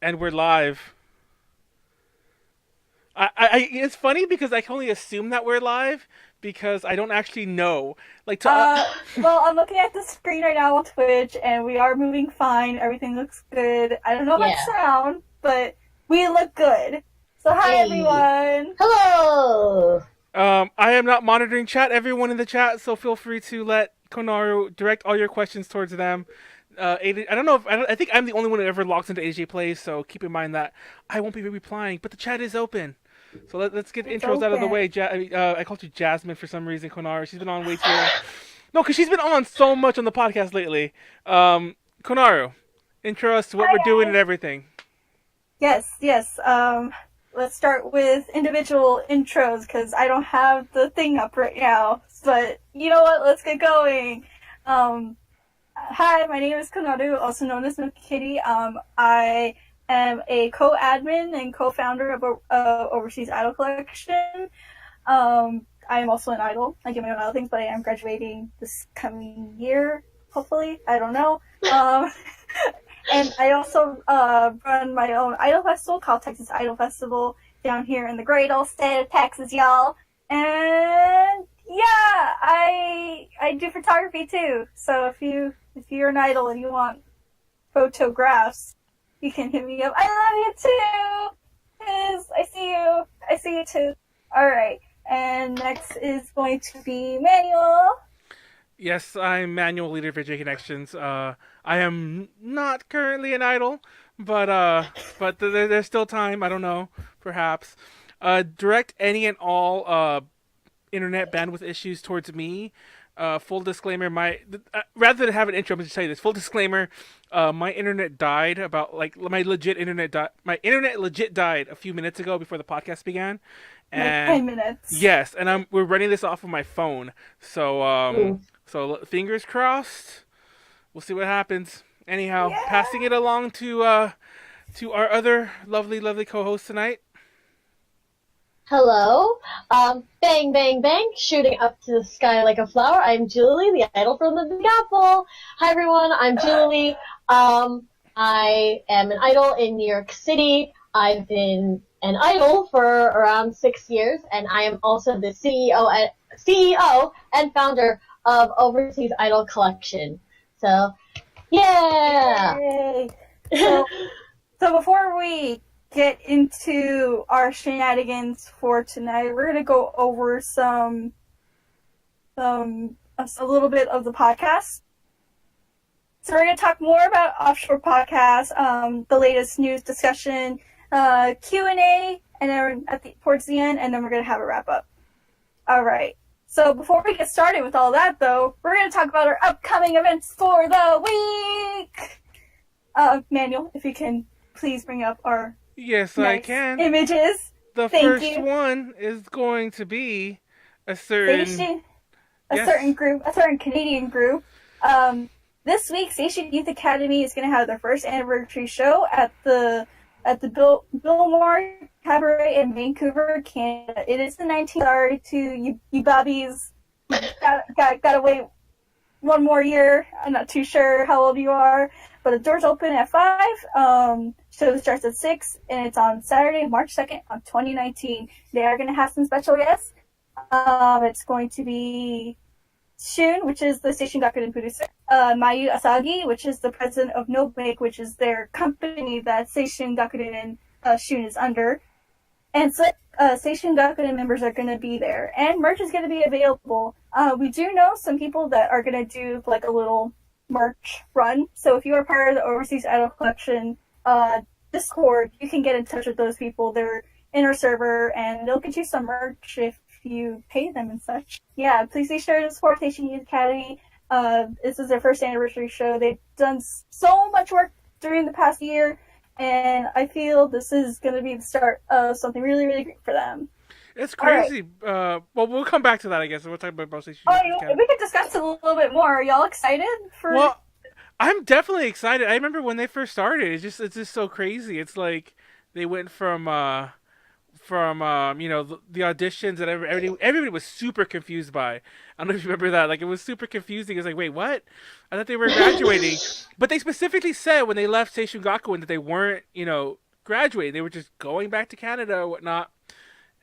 And we're live. It's funny because I can only assume that we're live because I don't actually know. Like to Well, I'm looking at the screen right now on Twitch, and we are moving fine. Everything looks good. I don't know about Yeah. sound, but we look good. So, hi, Hey. everyone. Hello. I am not monitoring chat. Everyone in the chat, so feel free to let Konaru direct all your questions towards them. I don't know if I think I'm the only one who ever logs into AJ Plays, so keep in mind that I won't be replying, but the chat is open. So let's get It's intros out of the way. open. I called you Jasmine for some reason, Konaru. She's been on way too long. No, because she's been on so much on the podcast lately. Konaru, intro us to what Hi, we're doing and guys. everything. Yes, yes. Let's start with individual intros because I don't have the thing up right now. But you know what? Let's get going. Um, Hi, my name is Konaru, also known as Milky Kitty. I am a co-admin and co-founder of Overseas Idol Collection. I am also an idol. I do my own idol things, but I am graduating this coming year, hopefully. I don't know. And I also run my own idol festival called Texas Idol Festival down here in the great old state of Texas, y'all. And yeah, I do photography too. So if you're an idol and you want photographs, you can hit me up. I love you too. Cause I see you. I see you too. All right. And next is going to be Manuel. Yes, I'm manual leader for J Connections. I am not currently an idol, but there's still time. I don't know, perhaps. Direct any and all internet bandwidth issues towards me. Full disclaimer: rather than have an intro, I'm just tell you this. Full disclaimer: my internet died about like my internet legit died a few minutes ago before the podcast began, Like and 10 minutes. yes, and we're running this off of my phone. So Ooh. fingers crossed. We'll see what happens. Anyhow, Yeah. passing it along to our other lovely co-host tonight. Hello. Bang, bang, bang, shooting up to the sky like a flower. I'm Julie, the idol from the Big Apple. Hi, everyone. I'm Julie. I am an idol in New York City. I've been an idol for around 6 years, and I am also the CEO and founder of Overseas Idol Collection. So, yeah. Yay. So, so before we get into our shenanigans for tonight, we're gonna go over a little bit of the podcast. So we're gonna talk more about Offshore Podcast, the latest news discussion, Q&A, and then towards the end, and then we're gonna have a wrap up. All right. So before we get started with all that, though, we're gonna talk about our upcoming events for the week. Manuel, if you can please bring up our Yes, I nice can. images. The Thank first you. one is going to be a certain Seishun, a certain yes. group, a certain Canadian group. This week, Seishun Youth Academy is going to have their first anniversary show at the Billmore Cabaret in Vancouver, Canada. It is the 19th. Sorry to you bobbies. Gotta wait one more year. I'm not too sure how old you are, but the doors open at 5. Show starts at 6, and it's on Saturday, March 2nd, on 2019. They are going to have some special guests. It's going to be Shun, which is the Seishun Gakuen producer, Mayu Asagi, which is the president of Nobake, which is their company that Seishun Gakuen and Shun is under. And so Seishun Gakuen members are going to be there. And merch is going to be available. We do know some people that are going to do like a little merch run. So if you are part of the Overseas Idol Collection Discord, you can get in touch with those people. They're in our server, and they'll get you some merch if you pay them and such. Yeah, please be sure to support Seishun Youth Academy. This is their first anniversary show. They've done so much work during the past year, and I feel this is going to be the start of something really, really great for them. It's All right. crazy. Well, we'll come back to that, I guess. We'll talk about Station Oh, Academy. we could discuss it a little bit more. Are y'all excited for? Well, I'm definitely excited. I remember when they first started. It's just so crazy. It's like they went from from the auditions that everybody was super confused by. I don't know if you remember that. Like, it was super confusing. It's like, wait, what? I thought they were graduating, but they specifically said when they left Seishun Gakuen that they weren't graduating. They were just going back to Canada or whatnot.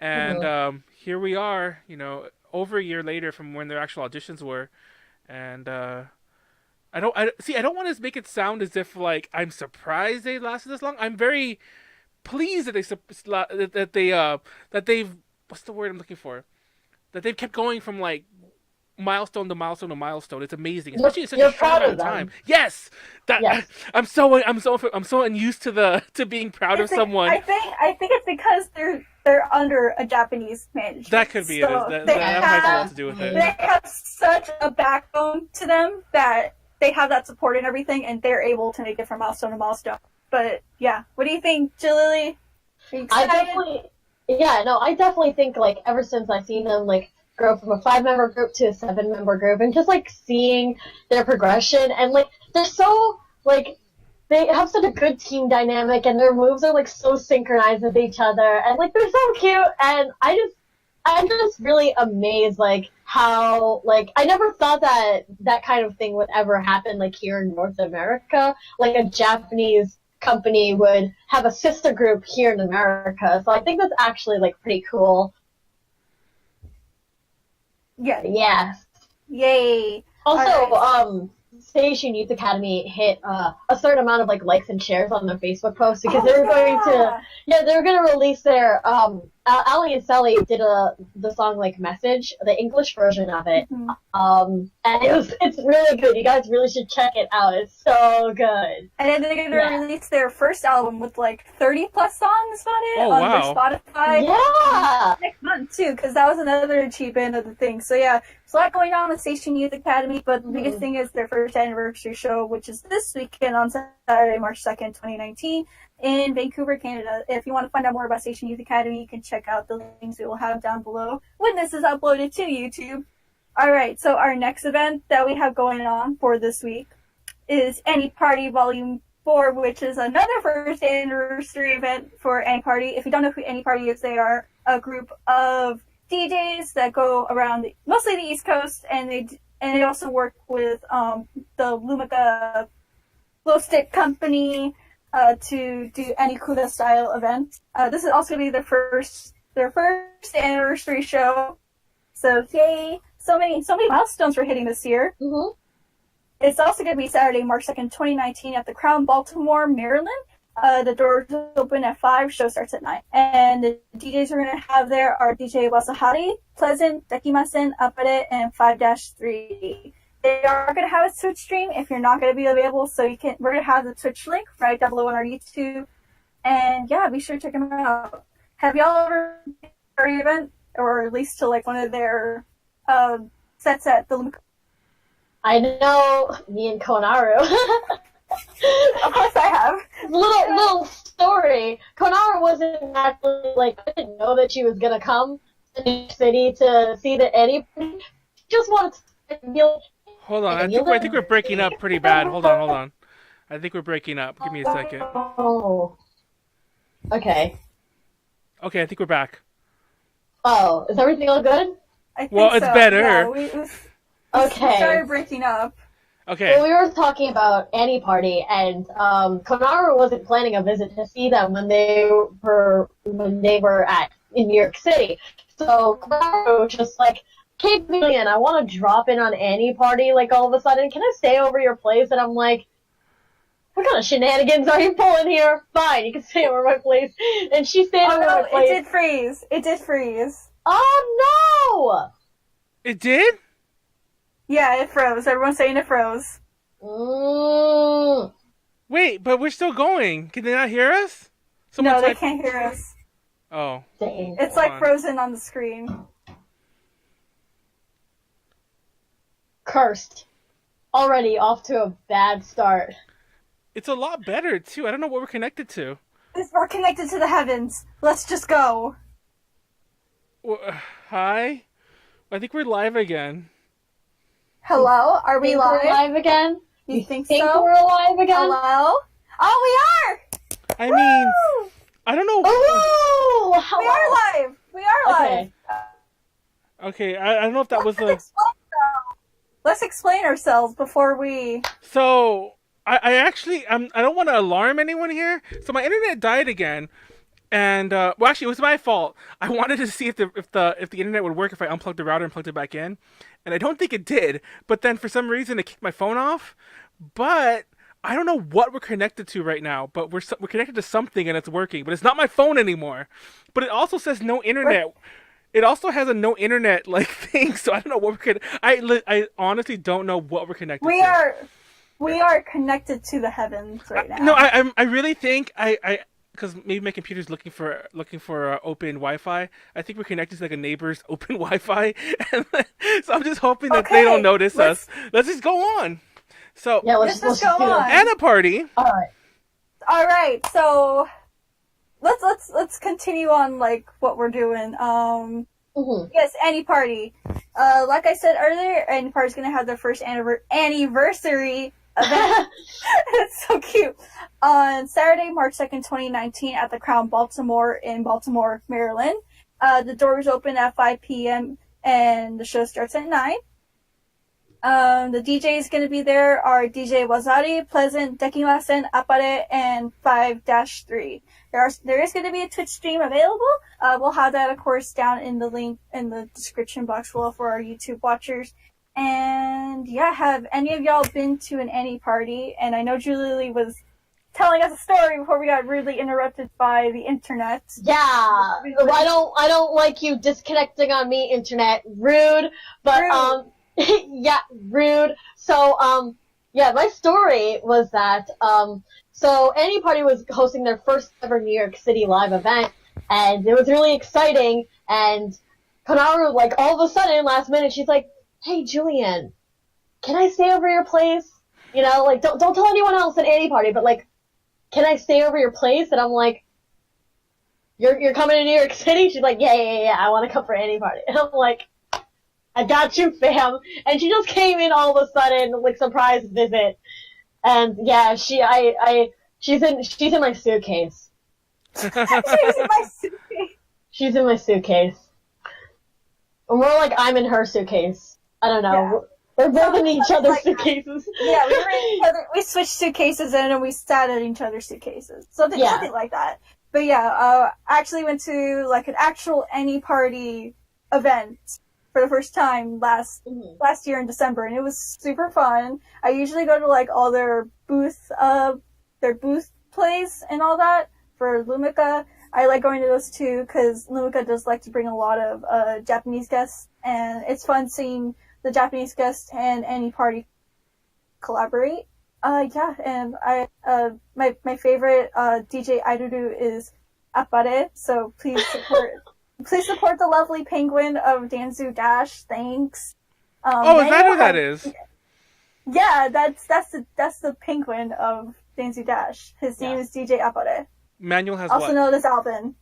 And here we are, over a year later from when their actual auditions were, and I don't want to make it sound as if like I'm surprised they lasted this long. I'm very pleased that they've what's the word I'm looking for? That they've kept going from like milestone to milestone to milestone. It's amazing, especially in such a short amount of time. Yes, Yes. I'm so unused to being proud of someone. I think it's because they're under a Japanese management. That could be it. That might have a lot to do with it. They have such a backbone to them that they have that support and everything, and they're able to make it from milestone to milestone. But yeah, what do you think, Jalili? I definitely think like ever since I've seen them like grow from a 5-member group to a 7-member group, and just like seeing their progression, and like they're so like they have such a good team dynamic, and their moves are like so synchronized with each other, and like they're so cute, and I'm just really amazed like how like I never thought that kind of thing would ever happen like here in North America, like a Japanese company would have a sister group here in America. So I think that's actually like pretty cool. Yeah. Yes. Yay. Also, Seishun Youth Academy hit a certain amount of like likes and shares on their Facebook post because they were going to release their Ali and Sally did the song like Message, the English version of it. Mm-hmm. And it's really good. You guys really should check it out. It's so good. And then they're going to release their first album with like 30 plus songs on it on their Spotify. Yeah. Next month too, because that was another achievement of the thing. So yeah, there's a lot going on with Seishun Youth Academy, but the biggest thing is their first anniversary show, which is this weekend on Saturday, March 2nd, 2019. In Vancouver, Canada. If you want to find out more about Seishun Youth Academy, you can check out the links we will have down below when this is uploaded to YouTube. Alright, so our next event that we have going on for this week is Aniparty Volume 4, which is another first anniversary event for Aniparty. If you don't know who Aniparty is, they are a group of DJs that go around mostly the East Coast, and they also work with the Lumica Glow Stick Company, to do Anikura style events. This is also going to be their first anniversary show. So yay! So many milestones we're hitting this year. Mm-hmm. It's also going to be Saturday, March 2nd, 2019 at the Crown, Baltimore, Maryland. The doors open at 5, show starts at 9. And the DJs we're going to have there are DJ Wasahari, Pleasant, Dekimasen, Apare, and 5-3. They are going to have a Twitch stream if you're not going to be available, so we're going to have the Twitch link right down below on our YouTube. And yeah, be sure to check them out. Have y'all ever been to an event, or at least to like one of their sets at the Lumica? I know me and Konaru. Of course I have. Little story. Konaru wasn't actually like, I didn't know that she was going to come to New York City to see the Aniparty. She just wanted to feel. Hold on, I think we're breaking up pretty bad. Hold on. I think we're breaking up. Give me a second. Oh. Okay. Okay, I think we're back. Oh, is everything all good? I think Well, it's so. better. Yeah, we Okay. started breaking up. Okay. Well, we were talking about Aniparty, and Konaru wasn't planning a visit to see them when they were in New York City. So Konaru was just like, "Hey, Million, I want to drop in on Aniparty. Like all of a sudden, can I stay over your place?" And I'm like, "What kind of shenanigans are you pulling here? Fine, you can stay over my place." And she stayed over my place. It did freeze. Oh no! It did? Yeah, it froze. Everyone's saying it froze. Wait, but we're still going. Can they not hear us? No, they can't hear us. Oh. Dang. It's like frozen on the screen. Cursed. Already off to a bad start. It's a lot better, too. I don't know what we're connected to. We're connected to the heavens. Let's just go. Hi? I think we're live again. Hello? Are we live? We're live again? You think Think so? we're alive again? Hello? Oh, we are! I mean, I don't know. Oh, Well, how? We are live. We are live. Okay. Okay, I don't know if that was a. Let's explain ourselves before we. So I actually I don't want to alarm anyone here. So my internet died again, and well, actually, it was my fault. I wanted to see if the internet would work if I unplugged the router and plugged it back in, and I don't think it did. But then for some reason it kicked my phone off. But I don't know what we're connected to right now. But we're connected to something and it's working. But it's not my phone anymore. But it also says no internet. It also has a no internet like thing, so I don't know what we're connected. I honestly don't know what we're connected to. We are connected to the heavens right now. No, I really think I because maybe my computer's looking for open Wi-Fi. I think we're connected to like a neighbor's open Wi-Fi, and so I'm just hoping that they don't notice us. Let's just go on. So Yeah, let's just go on. Aniparty. All right. All right, so let's continue on like what we're doing. Yes, Aniparty. Like I said earlier, Aniparty's gonna have their first anniversary event. It's so cute. On Saturday, March 2nd, 2019, at the Crown Baltimore in Baltimore, Maryland. The doors open at 5 p.m. and the show starts at 9. The DJs going to be there are DJ Wazari, Pleasant, Dekimasen, Apare, and 5-3. There is going to be a Twitch stream available. We'll have that, of course, down in the link in the description box below for our YouTube watchers. And yeah, have any of y'all been to an Aniparty? And I know Julie was telling us a story before we got rudely interrupted by the internet. Yeah, I don't like you disconnecting on me, internet. Rude, but Rude. yeah, rude. So, yeah, my story was that, so Aniparty was hosting their first ever New York City live event, and it was really exciting, and Konaru, like, all of a sudden, last minute, she's like, hey, Julian, can I stay over your place? You know, like, don't tell anyone else at Aniparty, but, like, can I stay over your place? And I'm like, you're coming to New York City? She's like, yeah, I want to come for Aniparty. And I'm like, I got you, fam. And she just came in all of a sudden, like, surprise visit. And yeah, she's in my suitcase. She's in my suitcase. She's in my suitcase. Or more like I'm in her suitcase. I don't know. Yeah. We're both in each other's like suitcases. Yeah, we switched suitcases in and we sat in each other's suitcases. Something like that. But yeah, I actually went to like an actual Aniparty event for the first time last year in December, and it was super fun. I usually go to like all their booth plays and all that for Lumika. I like going to those too because Lumika does like to bring a lot of Japanese guests, and it's fun seeing the Japanese guests and Aniparty collaborate. Yeah, and my favorite DJ Airuru is Apare, so please support the lovely penguin of Danzu Dash. Thanks. Is that who that is? Yeah, that's the penguin of Danzu Dash. His name is DJ Apare. Manuel has also what? known as Alvin.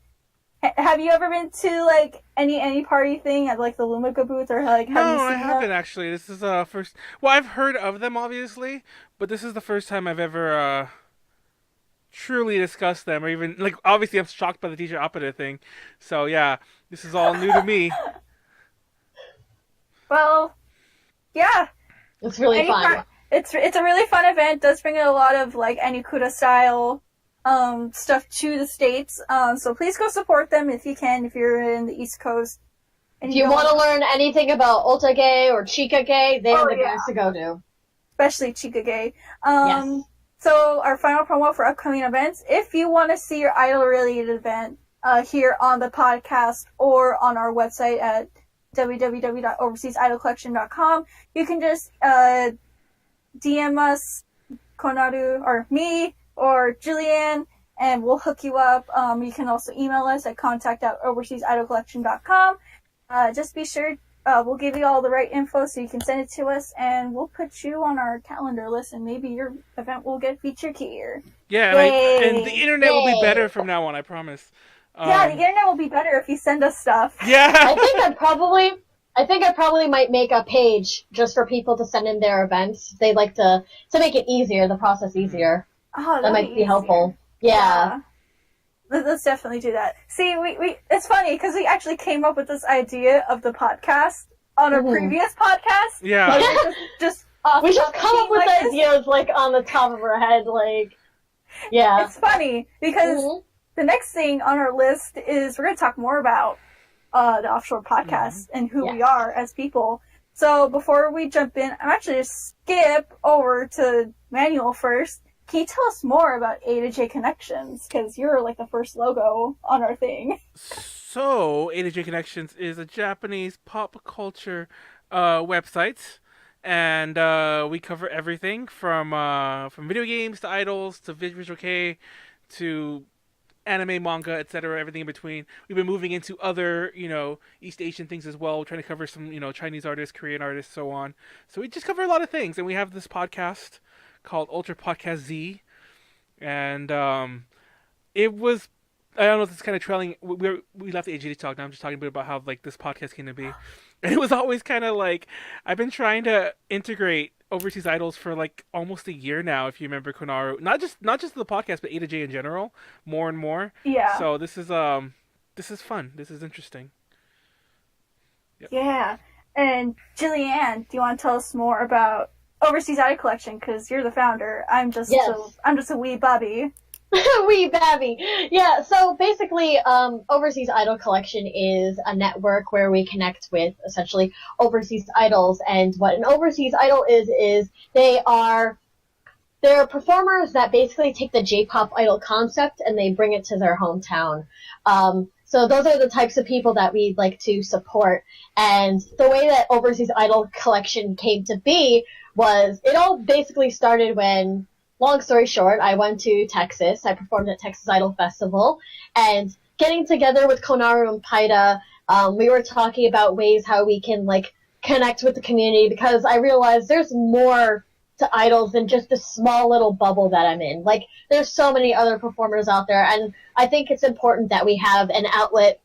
Have you ever been to like any party thing at like the Lumika booth or like? No, I haven't actually. This is first. Well, I've heard of them obviously, but this is the first time I've ever truly discussed them, or even like obviously I'm shocked by the DJ Apare thing. So yeah, this is all new to me. Well, yeah, it's really fun. It's a really fun event. It does bring in a lot of like Anikura style stuff to the States. So please go support them if you can, if you're in the East Coast. And if you want to learn anything about Otage or Chikage, they are the guys to go to. Especially Chikage. Yes. So our final promo for upcoming events, if you want to see your idol-related event here on the podcast or on our website at www.overseasidolcollection.com, you can just DM us, Konaru, or me, or Julianne, and we'll hook you up. You can also email us at contact@overseasidolcollection.com. Just be sure we'll give you all the right info so you can send it to us, and we'll put you on our calendar list, and maybe your event will get featured here. Yeah, and the internet will be better from now on, I promise. Yeah, the internet will be better if you send us stuff. Yeah. I think I probably might make a page just for people to send in their events. They like to make it easier, the process easier. Oh, that might be helpful. Yeah. let's definitely do that. See, we it's funny because we actually came up with this idea of the podcast on a previous podcast. Yeah. Like, just off We just come up with like this. ideas like on the top of our head, like yeah. It's funny because the next thing on our list is we're going to talk more about the Offshore Podcast and who we are as people. So before we jump in, I'm actually going to skip over to Manuel first. Can you tell us more about A to J Connections? Because you're like the first logo on our thing. So, A to J Connections is a Japanese pop culture website, and we cover everything from video games to idols to visual kei to anime, manga, etc., everything in between. We've been moving into other, East Asian things as well. We're trying to cover some, Chinese artists, Korean artists, so on. So we just cover a lot of things, and we have this podcast called Offshore Podcast Z, and it was. I don't know if it's kind of trailing. We left the AG to talk. Now I'm just talking a bit about how like this podcast came to be, and it was always kind of like I've been trying to integrate overseas idols for like almost a year now. If you remember Konaru, not just the podcast, but A to J in general, more and more. Yeah. So this is fun. This is interesting. Yep. Yeah. And Jillian, do you want to tell us more about Overseas Idol Collection? Because you're the founder. I'm just a wee Bobby. Wee babby. Yeah, so basically, Overseas Idol Collection is a network where we connect with essentially overseas idols, and what an overseas idol is they're performers that basically take the J-pop idol concept and they bring it to their hometown. So those are the types of people that we'd like to support, and the way that Overseas Idol Collection came to be was, it all basically started when, long story short, I went to Texas. I performed at Texas Idol Festival, and getting together with Konaru and Paida, we were talking about ways how we can like connect with the community, because I realized there's more to idols than just the small little bubble that I'm in. Like, there's so many other performers out there, and I think it's important that we have an outlet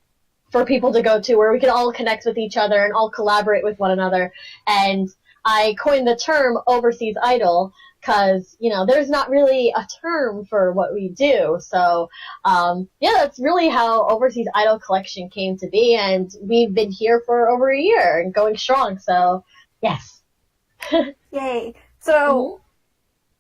for people to go to where we can all connect with each other and all collaborate with one another. And I coined the term Overseas Idol, because, there's not really a term for what we do. So, that's really how Overseas Idol Collection came to be, and we've been here for over a year and going strong, so, yes. Yay. So,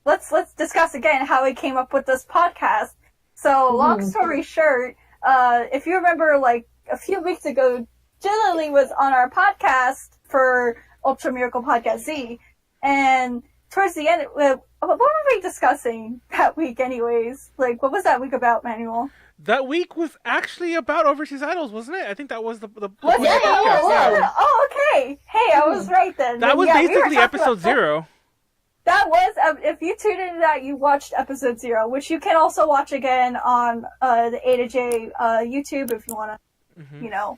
let's discuss again how we came up with this podcast. So, long story short, if you remember, like, a few weeks ago, Jillian was on our podcast for Ultra Miracle Podcast Z, and towards the end, what were we discussing that week anyways? Like, what was that week about, Manuel? That week was actually about overseas idols, wasn't it? I think that was the was it? Yeah. Oh, okay. Hey, I was right then. That was basically episode 0. That was, if you tuned into that, you watched episode 0, which you can also watch again on the A to J YouTube if you want to,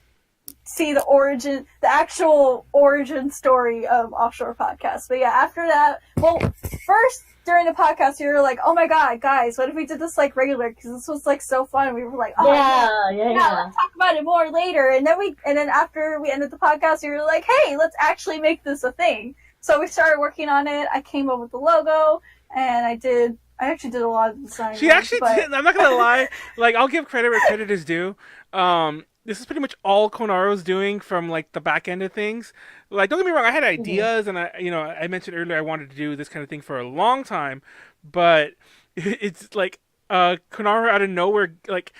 see the actual origin story of Offshore Podcast. But yeah, after that, well, first during the podcast, you were like, oh my god, guys, what if we did this like regular? Because this was like so fun. And we were like, oh yeah, let's talk about it more later. And then after we ended the podcast, you were like, hey, let's actually make this a thing. So we started working on it. I came up with the logo, and I actually did a lot of the design. She actually did. I'm not gonna lie. Like, I'll give credit where credit is due. This is pretty much all Konaru's doing from like the back end of things. Like, don't get me wrong, I had ideas, and I mentioned earlier I wanted to do this kind of thing for a long time, but it's like Konaru out of nowhere. Like,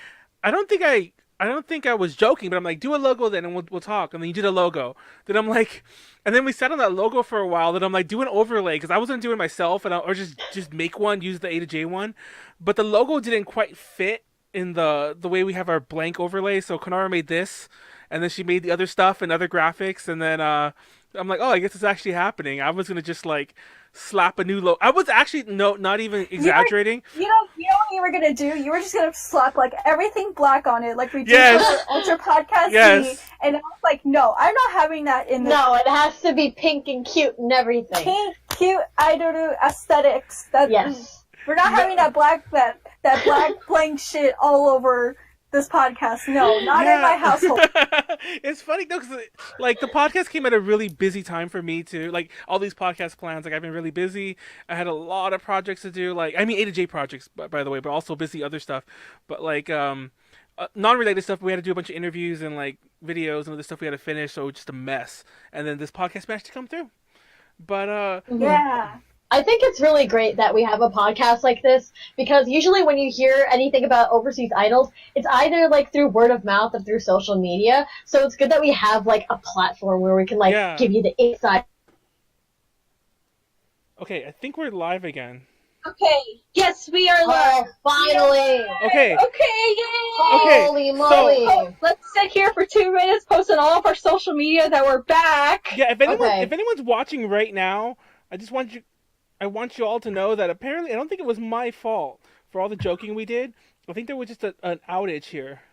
I don't think I was joking, but I'm like, do a logo then, and we'll talk. And then you did a logo. Then I'm like, and then we sat on that logo for a while. Then I'm like, do an overlay, because I wasn't doing it myself, or just make one, use the A to J one. But the logo didn't quite fit in the way we have our blank overlay. So Konaru made this, and then she made the other stuff and other graphics, and then I'm like, oh, I guess it's actually happening. I was gonna just like slap a new logo. I was actually not even exaggerating. You know what you were gonna do? You were just gonna slap like everything black on it, like we did for Ultra Podcast Z. And I was like, no, I'm not having that in this. No, it has to be pink and cute and everything. Pink, cute, idol aesthetics. We're not having that black blank shit all over this podcast. No, not in my household. It's funny though, because like the podcast came at a really busy time for me too. Like all these podcast plans, like I've been really busy. I had a lot of projects to do. Like I mean A to J projects, by the way, but also busy other stuff. But like non-related stuff, we had to do a bunch of interviews and like videos and other stuff we had to finish. So just a mess. And then this podcast managed to come through. But Yeah. I think it's really great that we have a podcast like this, because usually when you hear anything about overseas idols, it's either like through word of mouth or through social media. So it's good that we have like a platform where we can like give you the inside. Okay, I think we're live again. Okay. Yes, we are live. Finally. Okay. Okay, yay! Holy moly. So, let's sit here for 2 minutes, posting all of our social media that we're back. Yeah, if anyone's watching right now, I want you all to know that apparently I don't think it was my fault for all the joking we did. I think there was just an outage here.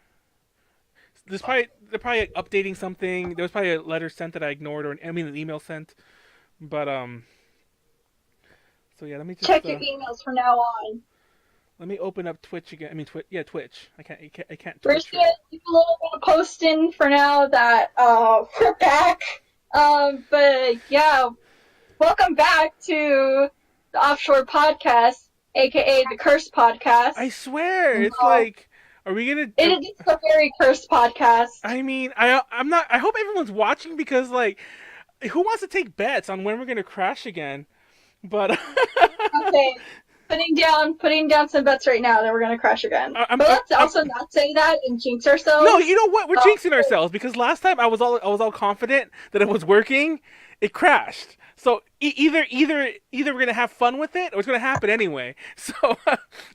They're probably updating something. There was probably a letter sent that I ignored, or an email sent. But so yeah, let me just check your emails from now on. Let me open up Twitch again. I mean, Twitch. I can't. We're just gonna do a little bit of posting for now that we're back. But yeah, welcome back to the Offshore Podcast, aka the Cursed Podcast. I swear, it's like, are we gonna? It is a very cursed podcast. I mean, I'm not. I hope everyone's watching, because like, who wants to take bets on when we're gonna crash again? But okay, putting down some bets right now that we're gonna crash again. But let's also not say that and jinx ourselves. No, you know what? We're jinxing ourselves, because last time I was all confident that it was working. It crashed. So either we're gonna have fun with it, or it's gonna happen anyway. So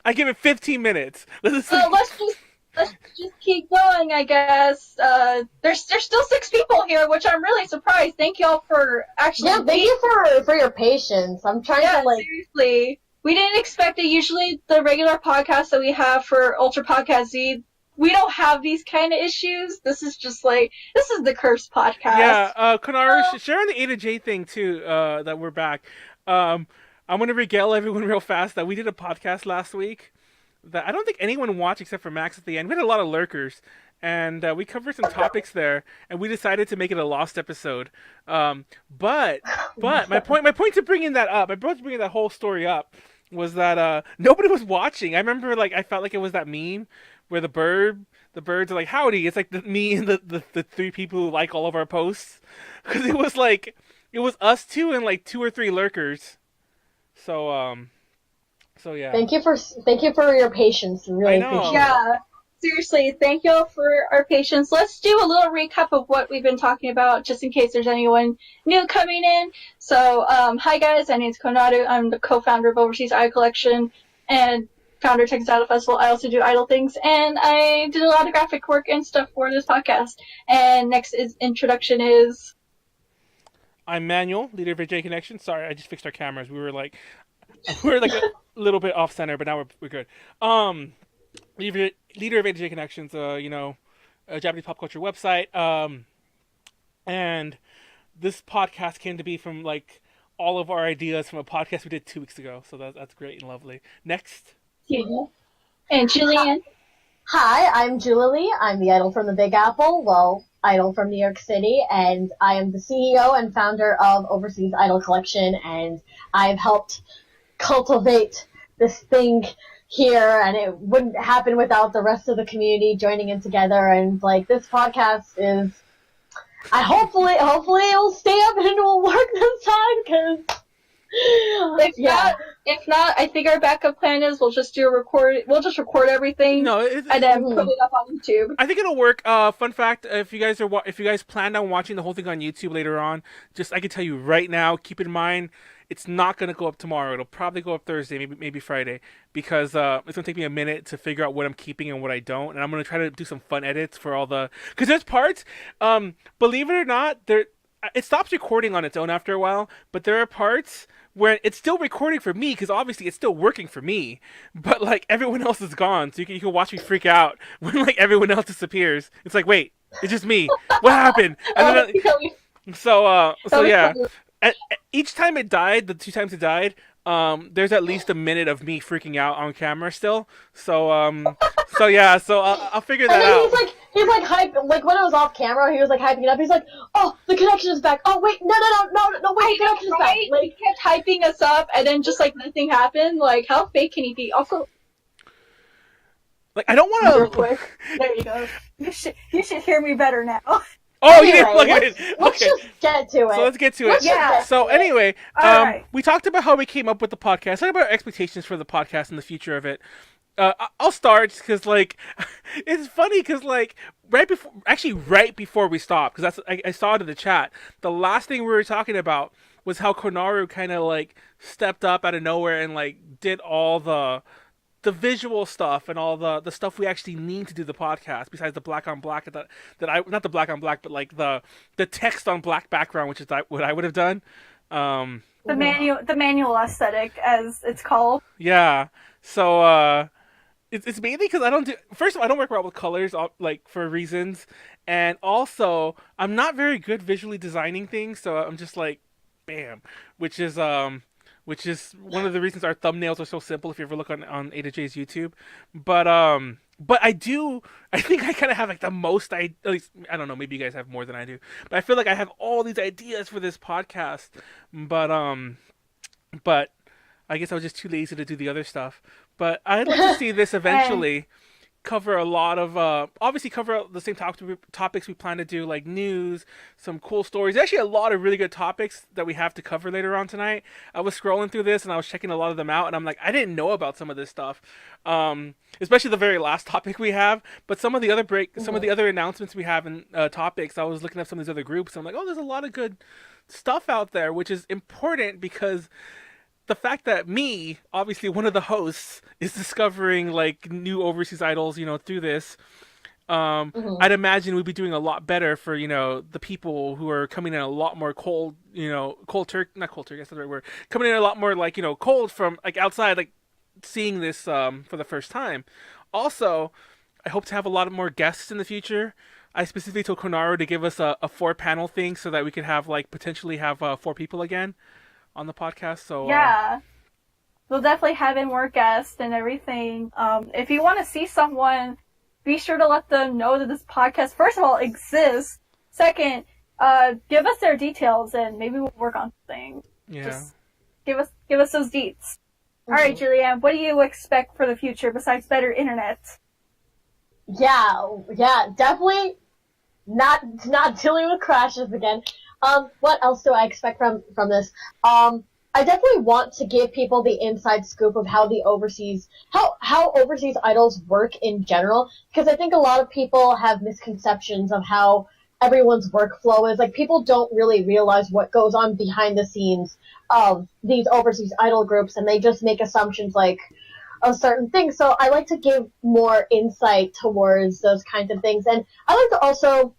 I give it 15 minutes. Let's just keep going, I guess. There's still 6 people here, which I'm really surprised. Thank y'all for actually. Yeah, thank you for your patience. I'm trying to like. Seriously, we didn't expect it. Usually, the regular podcast that we have for Ultra Podcast Z, we don't have these kind of issues. This is just like, this is the Cursed Podcast. Yeah, Konara, share on the A to J thing too, that we're back. I'm going to regale everyone real fast that we did a podcast last week that I don't think anyone watched except for Max at the end. We had a lot of lurkers, and we covered some topics there, and we decided to make it a lost episode. But my point to bringing that whole story up was that nobody was watching. I remember, like, I felt like it was that meme where the birds are like, howdy. It's like me and the 3 people who like all of our posts. Because it was us 2 and like 2 or 3 lurkers. So yeah. Thank you for your patience. Really appreciate it. Yeah. Seriously, thank y'all for our patience. Let's do a little recap of what we've been talking about, just in case there's anyone new coming in. So, hi guys, my name is Konadu. I'm the co-founder of Overseas Idol Collection and founder of Texas Idol Festival. I also do idol things, and I did a lot of graphic work and stuff for this podcast. And next introduction is... I'm Manuel, leader of VJ Connection. Sorry, I just fixed our cameras. We were like a little bit off center, but now we're good. Leader of VJ Connections, a Japanese pop culture website. And this podcast came to be from like all of our ideas from a podcast we did 2 weeks ago. So that's great and lovely. Next. And Julian. Hi, I'm Julie. I'm the idol from the Big Apple. Well, idol from New York City, and I am the CEO and founder of Overseas Idol Collection, and I've helped cultivate this thing here, and it wouldn't happen without the rest of the community joining in together. And like, this podcast is, hopefully it will stay up and it will work this time, because if not, I think our backup plan is we'll just record everything and then put it up on YouTube. I think it'll work. Fun fact: if you guys planned on watching the whole thing on YouTube later on, I can tell you right now, keep in mind, it's not going to go up tomorrow. It'll probably go up Thursday, maybe Friday, because it's going to take me a minute to figure out what I'm keeping and what I don't, and I'm going to try to do some fun edits for all the... Because there's parts, believe it or not, it stops recording on its own after a while, but there are parts where it's still recording for me, because obviously it's still working for me, but like everyone else is gone, so you can watch me freak out when like everyone else disappears. It's like, wait, it's just me. What happened? And then, so yeah. Each time it died, the 2 times it died, there's at least a minute of me freaking out on camera still. So So yeah, so I'll figure And that then out. he's like hype, like when it was off camera, he was like hyping it up. He's like, "Oh, the connection is back. Oh wait, no, wait, the connection is back." Right? Like, He kept hyping us up, and then just like nothing happened. Like, how fake can he be? Also, Like I don't real want to. quick, there you go. You should hear me better now. Oh, you anyway, didn't plug it in. let's Okay, just get to it. so let's get to it. Let's just Yeah. get So to it. anyway, Alright. we talked about how we came up with the podcast. Talked about our expectations for the podcast and the future of it. I'll start because like it's funny because like right before we stopped, because I saw it in the chat. The last thing we were talking about was how Konaru kind of like stepped up out of nowhere and like did all the visual stuff and all the stuff we actually need to do the podcast, besides the black on black that I not the black on black, but like the text on black background, which is what I would have done. The manual aesthetic, as it's called. Yeah. So it's mainly because first of all, I don't work well with colors, like for reasons, and also I'm not very good visually designing things, so I'm just like, bam, which is one of the reasons our thumbnails are so simple. If you ever look on A to J's YouTube, but I think I kind of have like the most. At least I don't know. Maybe you guys have more than I do, but I feel like I have all these ideas for this podcast, but I guess I was just too lazy to do the other stuff. But I'd like to see this eventually cover a lot of obviously cover the same topics we plan to do, like news, some cool stories. Actually, a lot of really good topics that we have to cover later on tonight. I was scrolling through this and I was checking a lot of them out, and I'm like, I didn't know about some of this stuff, especially the very last topic we have. But some of the other some of the other announcements we have in topics, I was looking up some of these other groups. And I'm like, oh, there's a lot of good stuff out there, which is important because the fact that me, obviously one of the hosts, is discovering like new overseas idols, through this, I'd imagine we'd be doing a lot better for, the people who are coming in a lot more cold, not cold turkey, that's the right word, coming in a lot more like, cold from like outside, like seeing this for the first time. Also, I hope to have a lot of more guests in the future. I specifically told Konaru to give us a 4-panel thing so that we could have like potentially have 4 people again on the podcast. So Yeah. We'll definitely have in more guests and everything. If you want to see someone, be sure to let them know that this podcast, first of all, exists. Second, give us their details and maybe we'll work on something. yeah. Just give us those deets. Alright, Julianne, what do you expect for the future besides better internet? Yeah, definitely not dealing with crashes again. What else do I expect from this? I definitely want to give people the inside scoop of how how overseas idols work in general, because I think a lot of people have misconceptions of how everyone's workflow is. Like, people don't really realize what goes on behind the scenes of these overseas idol groups, and they just make assumptions like of certain things. So I like to give more insight towards those kinds of things, and I like to also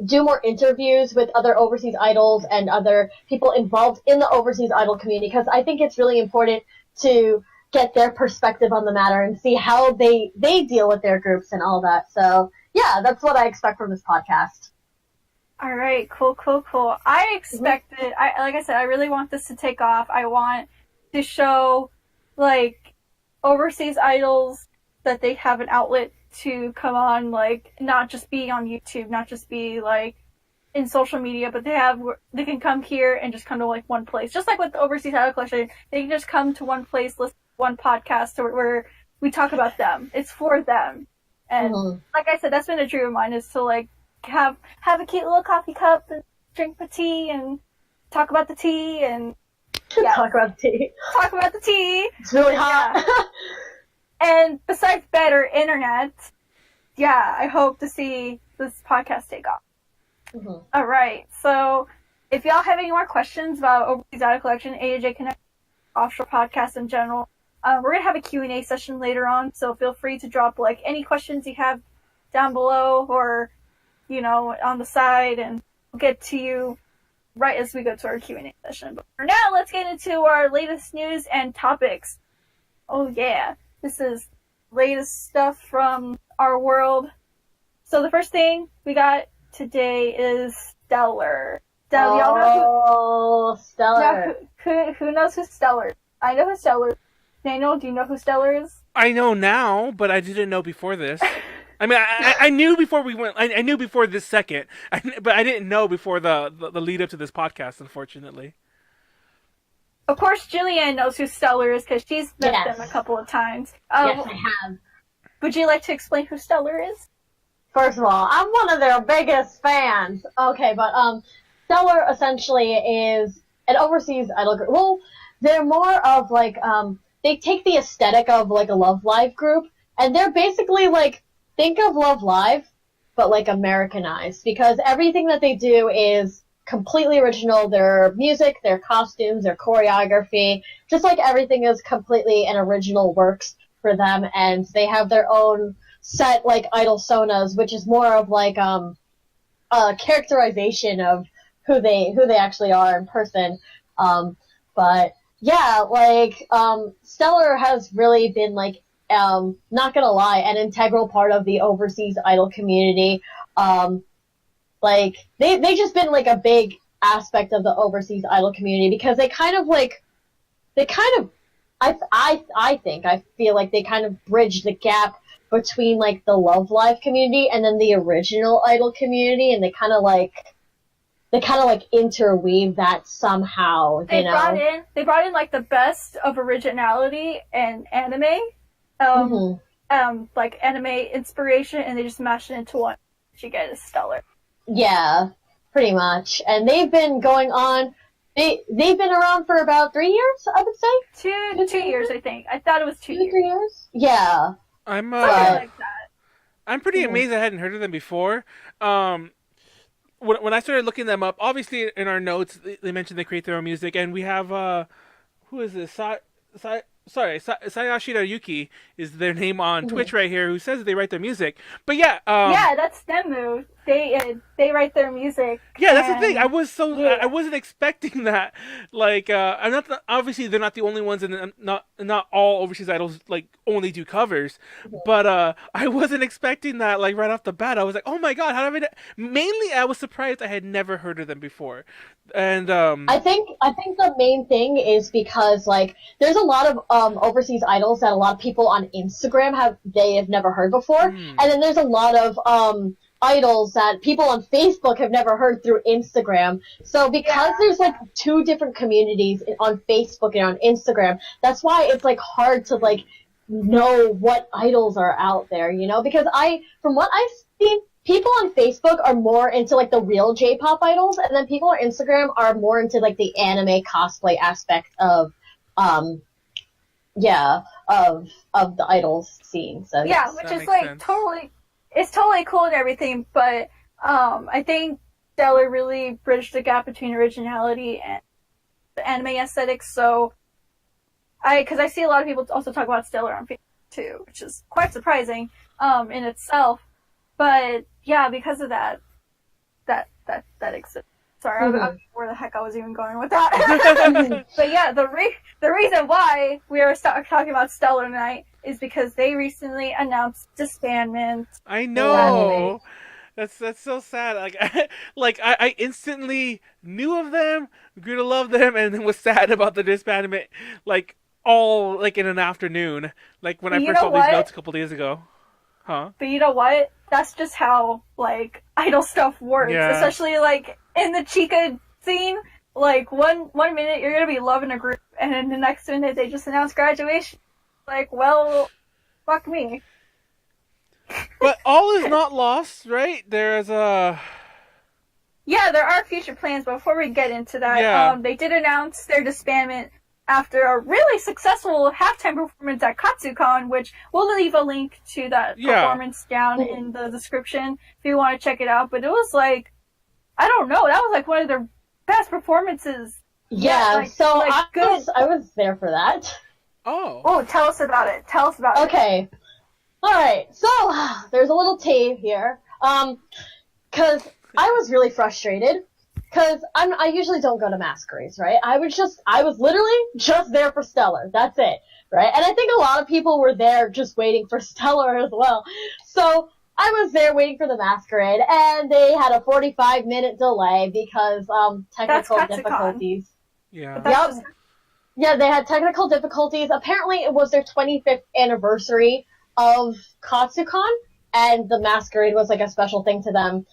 do more interviews with other overseas idols and other people involved in the overseas idol community, because I think it's really important to get their perspective on the matter and see how they deal with their groups and all that. So yeah, that's what I expect from this podcast. Alright, cool. I expect it, like I said, I really want this to take off. I want to show, like, overseas idols that they have an outlet to come on, like, not just be on YouTube, not just be, like, in social media, but they can come here and just come to, like, one place. Just like with the Overseas Idol Collection, they can just come to one place, listen to one podcast where we talk about them. It's for them. And, like I said, that's been a dream of mine, is to, like, have a cute little coffee cup and drink my tea and talk about the tea and Talk about tea. Talk about the tea. It's really hot. Yeah. And besides better internet, yeah, I hope to see this podcast take off. All right, so if y'all have any more questions about Overseas Idol Collection, AJ Connect, Offshore Podcast in general, we're going to have a Q&A session later on, so feel free to drop like any questions you have down below or, on the side, and we'll get to you right as we go to our Q&A session. But for now, let's get into our latest news and topics. Oh yeah, this is latest stuff from our world. So the first thing we got today is Stellure. Y'all know Stellure. who knows who Stellure is? I know who Stellure is. Daniel, do you know who Stellure is? I know now, but I didn't know before this. I mean, I knew before we went. I knew before this second, but I didn't know before the lead up to this podcast. Unfortunately. Of course, Jillian knows who Stellure is because she's met Yes. them a couple of times. Yes, I have. Would you like to explain who Stellure is? First of all, I'm one of their biggest fans. Okay, but Stellar essentially is an overseas idol group. Well, they're more of like they take the aesthetic of like a Love Live group, and they're basically like, think of Love Live, but like Americanized, because everything that they do is completely original. Their music, their costumes, their choreography, just like everything is completely an original works for them, and they have their own set like idol sonas, which is more of like a characterization of who they actually are in person. But yeah, like Stellar has really been like not gonna lie, an integral part of the overseas idol community. Like they just been like a big aspect of the overseas idol community because I feel like they kind of bridge the gap between like the Love Live community and then the original idol community, and they kind of like interweave that somehow. They brought in like the best of originality and anime, like anime inspiration, and they just mashed it into one. You get is Stellar. Yeah, pretty much. And they've been going on. They've been around for about 3 years, I would say. 2 years, I think. I thought it was 2 years. 3 years. Yeah. I'm Something like that. I'm pretty amazed I hadn't heard of them before. When I started looking them up, obviously in our notes they mentioned they create their own music, and we have who is this? Sayashida Yuki is their name on Twitch right here, who says that they write their music. But yeah, yeah, that's Nemu. They write their music. Yeah, that's the thing. I wasn't expecting that. Like, I'm not obviously they're not the only ones, and not all overseas idols like only do covers. But I wasn't expecting that. Like right off the bat, I was like, oh my god, how did I? Mainly, I was surprised I had never heard of them before. And I think the main thing is because like there's a lot of overseas idols that a lot of people on Instagram have never heard before, and then there's a lot of idols that people on Facebook have never heard through Instagram. So because there's like two different communities on Facebook and on Instagram, that's why it's like hard to like know what idols are out there, you know? Because from what I've seen, people on Facebook are more into like the real J-pop idols, and then people on Instagram are more into like the anime cosplay aspect of of the idols scene. So yeah, which is like sense. It's totally cool and everything, but I think Stellar really bridged the gap between originality and the anime aesthetics. So because I see a lot of people also talk about Stellar on Facebook too, which is quite surprising in itself. But yeah, because of that exists. Sorry, I don't know where the heck I was even going with that. But yeah, the reason why we are talking about Stellar tonight is because they recently announced disbandment. I know. That's so sad. I instantly knew of them, grew to love them, and then was sad about the disbandment. Like all like in an afternoon. Like when I first saw these notes a couple days ago. Huh? But you know what? That's just how like idol stuff works. Yeah. Especially like in the Chica scene. Like one minute you're gonna be loving a group, and then the next minute they just announce graduation. Like, well, fuck me. But all is not lost, right? There's a... Yeah, there are future plans, but before we get into that, they did announce their disbandment after a really successful halftime performance at KatsuCon, which we'll leave a link to that performance down in the description if you want to check it out. But it was like, I don't know, that was like one of their best performances. Yeah, I was there for that. Oh, tell us about it. Okay. Alright, so there's a little tea here. Cause I was really frustrated. Cause I usually don't go to masquerades, right? I was literally just there for Stellar. That's it, right? And I think a lot of people were there just waiting for Stellar as well. So I was there waiting for the masquerade, and they had a 45-minute delay because technical difficulties. yeah. Yep. Yeah, they had technical difficulties. Apparently, it was their 25th anniversary of Katsucon, and the masquerade was like a special thing to them.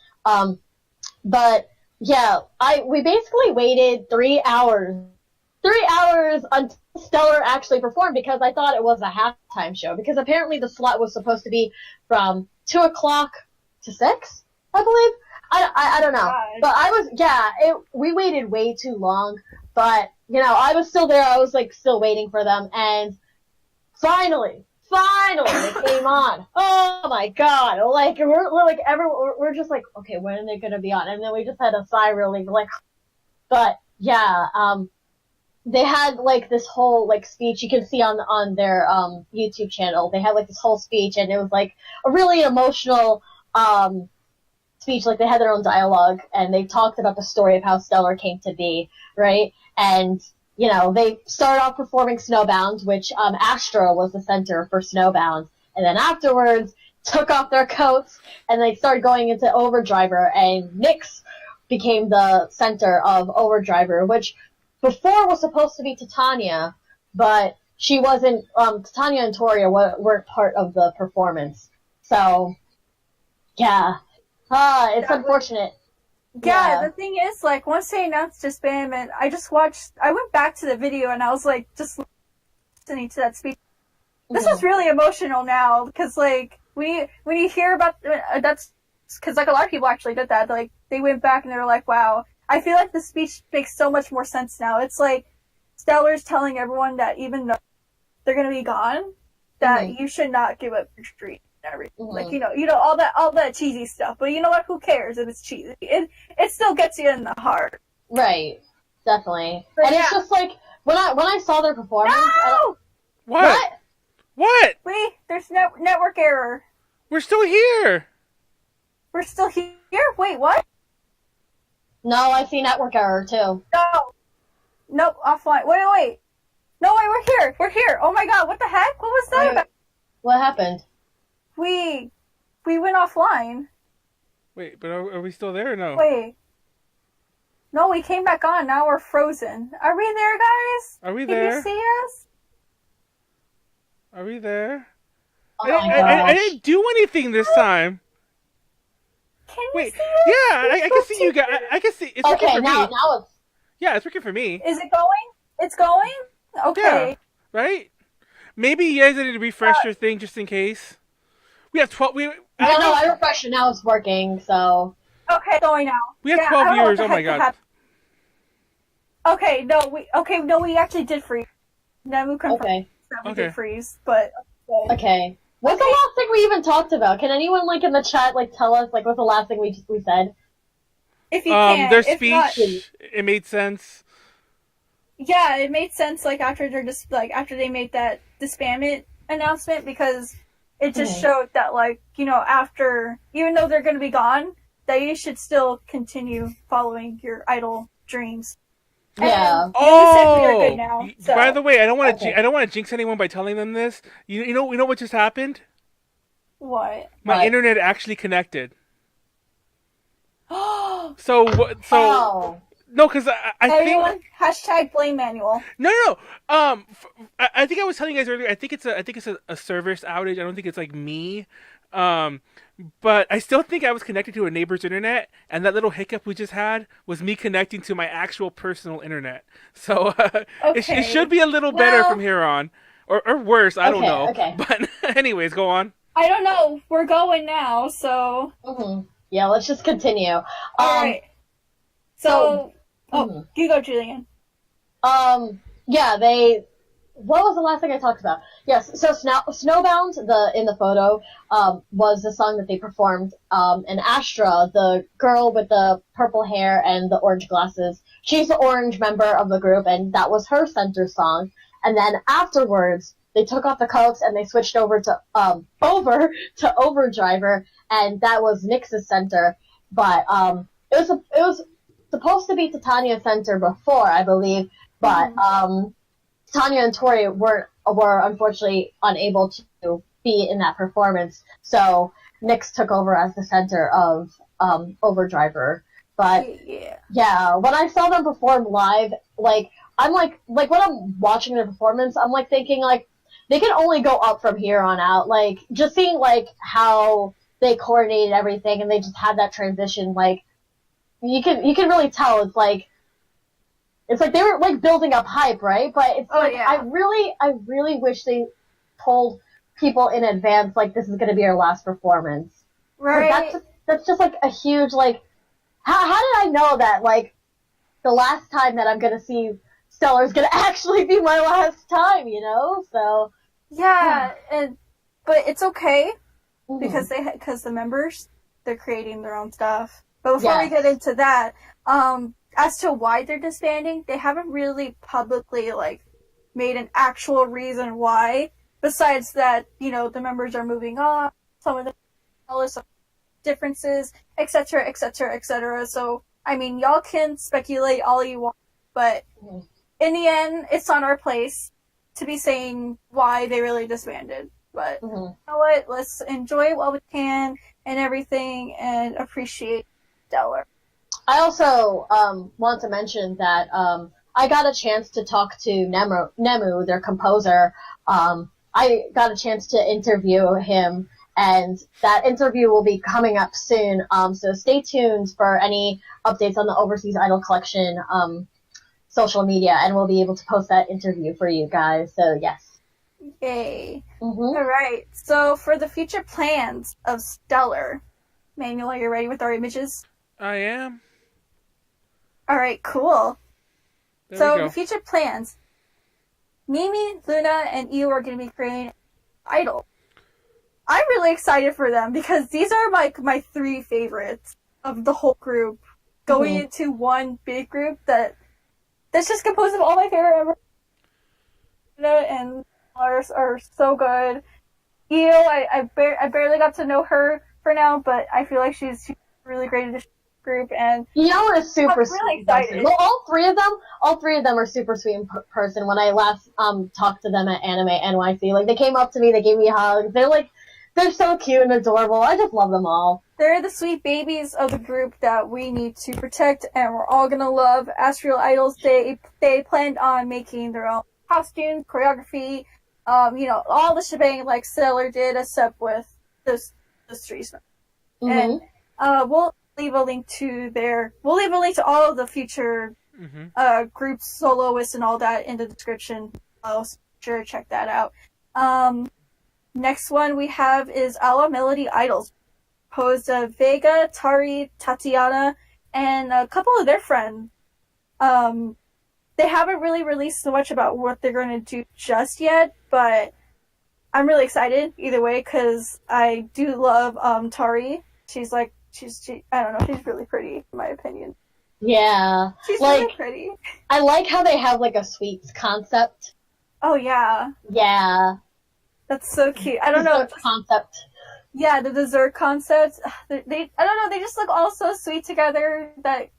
But yeah, we basically waited 3 hours until Stellure actually performed because I thought it was a halftime show because apparently the slot was supposed to be from 2 o'clock to 6, I believe. I don't know, but we waited way too long, but I was still there. I was like still waiting for them, and finally they came on. Oh my god! Like we're just like, okay, when are they gonna be on? And then we just had a sigh relief, like, but yeah, they had like this whole like speech you can see on their YouTube channel. They had like this whole speech, and it was like a really emotional speech. Like they had their own dialogue, and they talked about the story of how Stellure came to be, right? And they started off performing Snowbound, which Astra was the center for Snowbound, and then afterwards took off their coats and they started going into Overdriver, and Nyx became the center of Overdriver, which before was supposed to be Titania, but she wasn't. Titania and Toria weren't part of the performance, so yeah, it's unfortunate. Yeah, the thing is, like, once they announced disbandment, I went back to the video and I was, like, just listening to that speech. This is really emotional now, because, like, when you hear about, that's, because, like, a lot of people actually did that, like, they went back and they were like, wow, I feel like the speech makes so much more sense now. It's like, Stellure's telling everyone that even though they're gonna be gone, that you should not give up your dream. Everything. Like, all that cheesy stuff, but you know what, who cares if it's cheesy? It still gets you in the heart. Right. Definitely. But and it's just like when I saw their performance. No! What? Wait, there's network error. We're still here. We're still here? Wait, what? No, I see network error too. No. Nope, offline. Wait. No, wait, we're here. Oh my god, what the heck? What was that about? What happened? We went offline. Wait, but are we still there or no? Wait. No, we came back on. Now we're frozen. Are we there, guys? Are we Can there? you see us? Are we there? Oh my gosh. I didn't do anything this time. Can you Wait, see us? yeah, I can see you guys. I can see. It's working Okay, for now me. it's. Yeah, it's working for me. Is it going? It's going? Okay. Yeah, right? Maybe you guys need to refresh your thing just in case. We have 12. I refreshed it. Now it's working. So. Okay, going now. We have 12 viewers. Oh my god. Okay, no, we actually did freeze. Nemu confirmed that we did freeze, but okay. What's the last thing we even talked about? Can anyone in the chat tell us what's the last thing we said? If you can. Their if speech, not, it made sense. Yeah, it made sense after after they made that disbandment announcement, because it just showed that after, even though they're going to be gone, that you should still continue following your idol dreams. Yeah. And you said we are good now. So. By the way, I don't want to jinx anyone by telling them this. You know what just happened? What? My internet actually connected. So no, because I Everyone, think #blame manual. No. I think I was telling you guys earlier. I think it's a service outage. I don't think it's me. But I still think I was connected to a neighbor's internet, and that little hiccup we just had was me connecting to my actual personal internet. So it should be a little better from here on, or worse. I don't know. Okay. But anyways, go on. I don't know. We're going now, so. Yeah, let's just continue. All right. So, you go, Julian. Yeah, what was the last thing I talked about? Yes, so Snowbound, in the photo, was the song that they performed, and Astra, the girl with the purple hair and the orange glasses, she's the orange member of the group, and that was her center song. And then afterwards, they took off the coats and they switched over to Overdriver, and that was Nyx's center. But it was supposed to be Titania's center before, I believe, but Tanya and Tori were unfortunately unable to be in that performance, so Nyx took over as the center of Overdriver. But yeah, when I saw them perform live, I'm like when I'm watching their performance, I'm like thinking like they can only go up from here on out. Like just seeing like how they coordinated everything and they just had that transition. Like you can really tell it's like they were like building up hype, right? But it's yeah. I really wish they told people in advance like this is going to be our last performance. Right. That's just like a huge like. How did I know that like the last time that I'm going to see Stellure is going to actually be my last time, you know? So yeah, but it's okay because the members they're creating their own stuff. But before we get into that, as to why they're disbanding, they haven't really publicly like made an actual reason why. Besides that, the members are moving on. Some of them some differences, etc., etc., etc. So I mean, y'all can speculate all you want, but in the end, it's on our place to be saying why they really disbanded. But you know what? Let's enjoy it while we can and everything and appreciate Stellure. I also want to mention that I got a chance to talk to Nemu, their composer. I got a chance to interview him, and that interview will be coming up soon. So stay tuned for any updates on the Overseas Idol Collection social media, and we'll be able to post that interview for you guys. So yes. Yay. All right. So for the future plans of Stellure, Manuel, are you ready with our images? I am. All right, cool. There we go. The future plans. Mimi, Luna, and Io are going to be creating Idol. I'm really excited for them because these are my three favorites of the whole group going into one big group that's just composed of all my favorite members. And are so good. Io, I barely got to know her for now, but I feel like she's really great addition to the group. And Io is super I'm sweet. really excited. Well, all three of them are super sweet in person. When I last talked to them at Anime NYC, like they came up to me, they gave me hugs. They're so cute and adorable. I just love them all. They're the sweet babies of the group that we need to protect, and we're all gonna love. As Real Idols, they planned on making their own costumes, choreography, all the shebang like Stellure did, except with the streets. And we'll leave a link to all of the future groups, soloists, and all that in the description. So sure, check that out. Next one we have is Ala Melody Idols, composed of Vega, Tari, Tatiana, and a couple of their friends. They haven't really released so much about what they're going to do just yet, but I'm really excited either way because I do love Tari. She's I don't know, she's really pretty in my opinion. Yeah. She's really pretty. I like how they have like a sweets concept. Oh yeah. Yeah. That's so cute. I don't know. Concept. Yeah, the dessert concept. I don't know. They just look all so sweet together. That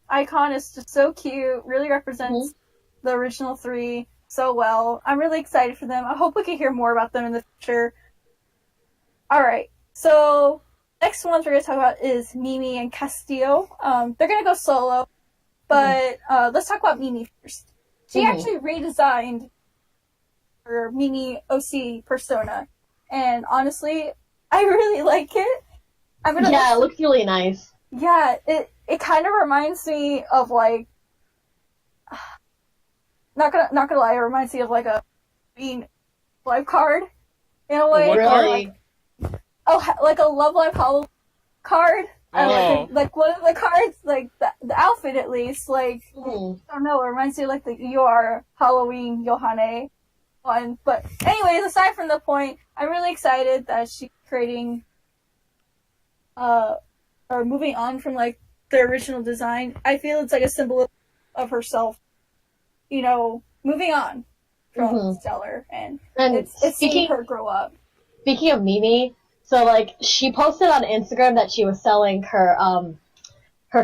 icon is just so cute. Really represents the original three so well. I'm really excited for them. I hope we can hear more about them in the future. All right. So next ones we're gonna talk about is Mimi and Castillo. They're gonna go solo, but let's talk about Mimi first. She actually redesigned her Mimi OC persona, and honestly, I really like it. It looks really nice. Yeah, it kind of reminds me of like, not gonna lie, it reminds me of like a life card in a way. What Really? Like a Love Live Hollow card. Oh. Like one of the cards, like the outfit at least. Like I don't know, it reminds me of like the ER Halloween Yohane one. But anyways, aside from the point, I'm really excited that she's creating or moving on from like the original design. I feel it's like a symbol of herself, moving on from Stellure, and it's seeing her grow up. Speaking of Mimi, so like she posted on Instagram that she was selling her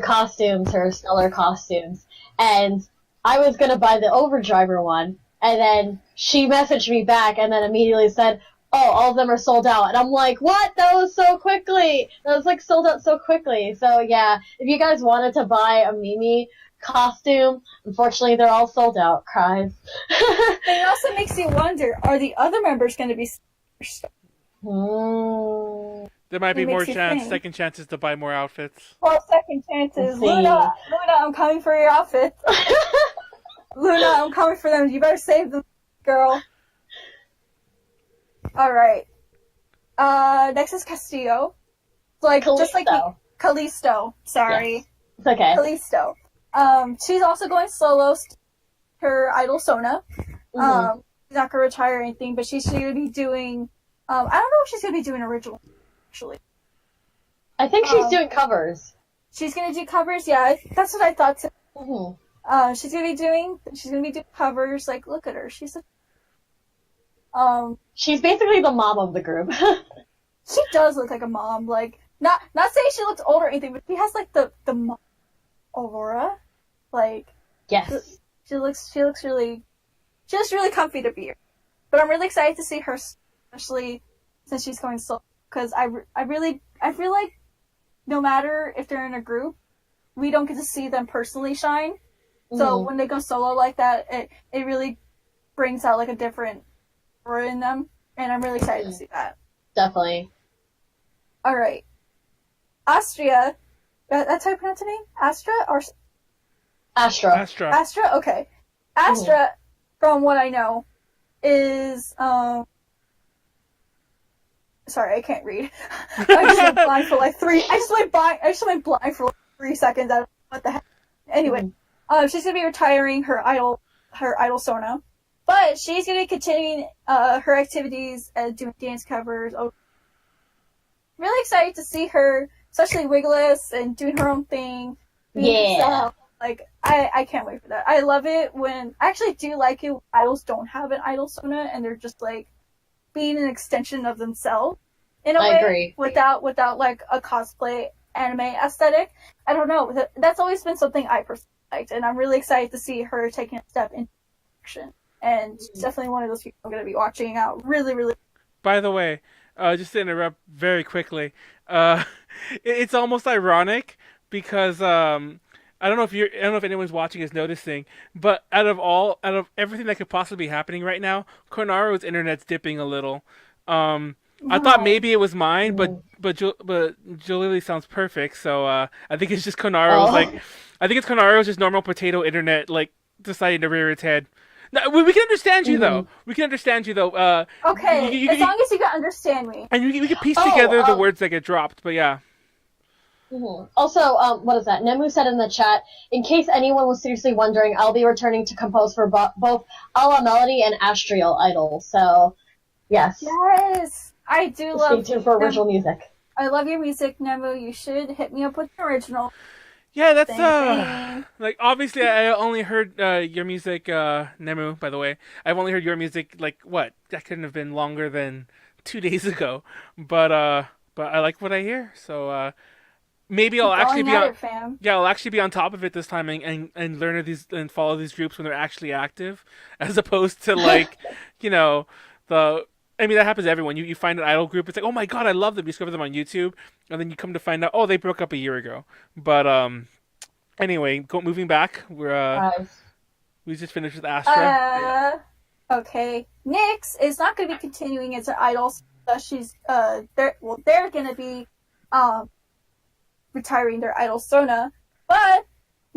costumes, her Stellure costumes, and I was gonna buy the Overdriver one, and then she messaged me back and then immediately said, "Oh, all of them are sold out." And I'm like, "What? That was so quickly. That was like sold out so quickly." So yeah, if you guys wanted to buy a Mimi costume. Unfortunately, they're all sold out. Cries. It also makes you wonder: are the other members going to be? There might be It more makes you think. second chances to buy more outfits. Well, second chances. See. Luna, I'm coming for your outfits. Luna, I'm coming for them. You better save them, girl. Alright. Next is Castillo. Like, Callisto. just like Callisto. Sorry. Yes. It's okay. Callisto. She's also going solo. Her idol Sona. She's not gonna retire or anything, but she's gonna be doing. I don't know if she's gonna be doing original. Actually, I think she's doing covers. she's gonna do covers. Yeah, that's what I thought too. Mm-hmm. She's gonna be doing covers. Like, look at her. She's She's basically the mom of the group. she does look like a mom. Like, not saying she looks older or anything, but she has like the mom aura. Like, Yes. she looks really comfy to be here. But I'm really excited to see her, especially since she's going solo. Because I feel like no matter if they're in a group, we don't get to see them personally shine. So when they go solo like that, it really brings out like a different aura in them, and I'm really excited to see that. Definitely. All right, Astria, that's how you pronounce her name? Astra or Astra. Astra. Okay, Astra. From what I know, is Sorry, I can't read. I just went blind for like 3. I just went blind for like 3 seconds. I don't know what the heck. Anyway, she's gonna be retiring her idol Sona, but she's gonna be continuing her activities and doing dance covers. Really excited to see her, especially wigless and doing her own thing. Yeah. herself. Like, I can't wait for that. I love it when I actually do like it when idols don't have an idol Sona and they're just like being an extension of themselves in a I way, agree. without like a cosplay anime aesthetic. I don't know. That's always been something I personally liked, and I'm really excited to see her taking a step in action. And she's definitely one of those people I'm going to be watching out. Really, really. By the way, just to interrupt very quickly, it's almost ironic because I don't know if anyone's watching is noticing, but out of everything that could possibly be happening right now, Konaro's internet's dipping a little. I thought maybe it was mine, but Julie sounds perfect, so I think it's just Konaro's I think it's Konaro's just normal potato internet like deciding to rear its head. No, we can understand you though. We can understand you though. Okay, as long as you can understand me. And we can piece together the words that get dropped, but yeah. Also, what is that? Nemu said in the chat, in case anyone was seriously wondering, I'll be returning to compose for both Ala Melody and Astrial Idol. So, yes. Yes, I do love. Stay tuned for original music. I love your music, Nemu. You should hit me up with an original. Yeah, that's like obviously I only heard your music, Nemu. By the way, I've only heard your music like what? That couldn't have been longer than 2 days ago. But I like what I hear, so maybe I'll actually be on. Yeah, I'll actually be on top of it this time and learn of these and follow these groups when they're actually active, as opposed to like, I mean, that happens to everyone. You find an idol group, it's like, oh my god, I love them. You discover them on YouTube, and then you come to find out, oh, they broke up a year ago. But anyway, moving back, we just finished with Astra. Okay, Nyx is not going to be continuing as an idol. So she's they're going to be retiring their idol Sona, but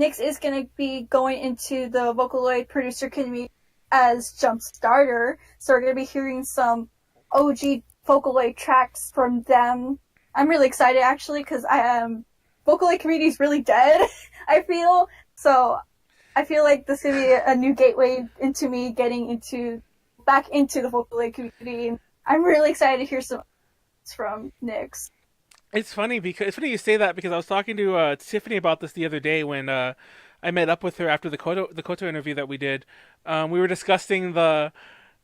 Nyx is going to be going into the Vocaloid producer community as Jump Starter, so we're going to be hearing some OG Vocaloid tracks from them. I'm really excited, actually, because Vocaloid community is really dead, I feel. So I feel like this is going to be a new gateway into me getting back into the Vocaloid community. And I'm really excited to hear some from Nyx. It's funny you say that because I was talking to Tiffany about this the other day when I met up with her after the Koto interview that we did. We were discussing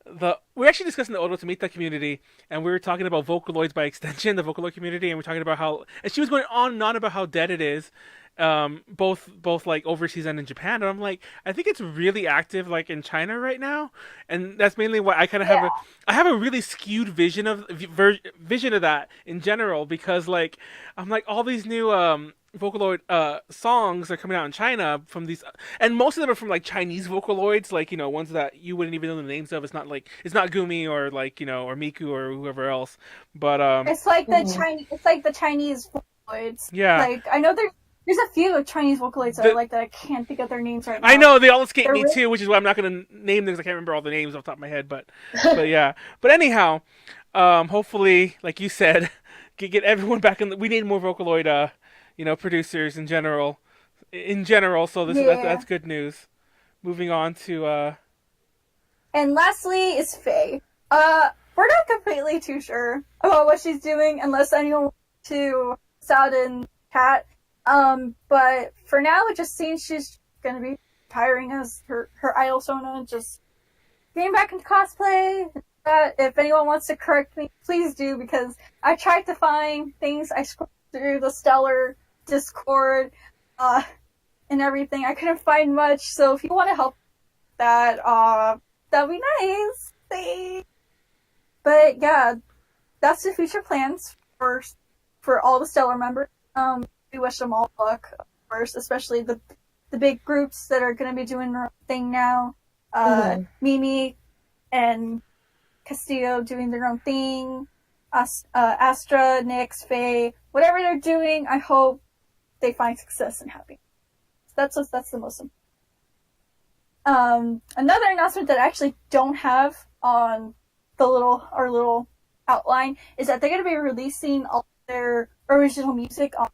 we were actually discussing the Odo Tomita community, and we were talking about Vocaloids by extension, the Vocaloid community, and we're talking about and she was going on and on about how dead it is, both like overseas and in Japan. And I'm like, I think it's really active like in China right now, and that's mainly why I kind of have a really skewed vision of that in general, because like I'm like all these new Vocaloid songs are coming out in China from these, and most of them are from like Chinese Vocaloids, like ones that you wouldn't even know the names of. It's not Gumi or like or Miku or whoever else, but It's like the Chinese. It's like the Chinese Vocaloids. yeah. Like I know there's a few Chinese Vocaloids that I like that I can't think of their names right now. I know they all escape me really- too, which is why I'm not going to name them because I can't remember all the names off the top of my head. But yeah. But anyhow, hopefully, like you said, get everyone back in. We need more Vocaloid, producers in general. So that's good news. Moving on to And lastly is Faye. We're not completely too sure about what she's doing unless anyone wants to sound in chat. But for now, it just seems she's gonna be retiring as her idol Sona, just getting back into cosplay. If anyone wants to correct me, please do, because I tried to find things. I scrolled through the Stellure Discord, and everything. I couldn't find much, so if you want to help that, that'd be nice. Thanks. But yeah, that's the future plans for all the Stellure members. We wish them all luck, of course, especially the big groups that are going to be doing their own thing now. Mimi and Castillo doing their own thing. Astra, Nyx, Faye, whatever they're doing, I hope they find success and happiness. That's the most important. Another announcement that I actually don't have on our little outline is that they're going to be releasing all their original music on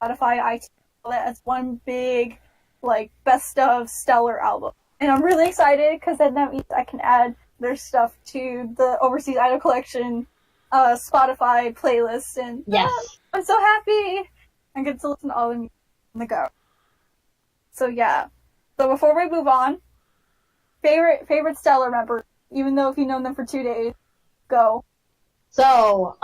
Spotify, iTunes, as one big, like, best of Stellure album. And I'm really excited because then that means I can add their stuff to the Overseas Idol Collection Spotify playlist. And Yes. I'm so happy. I get to listen to all the music on the go. So yeah. So before we move on, favorite Stellure member, even though if you know them for 2 days, go. So,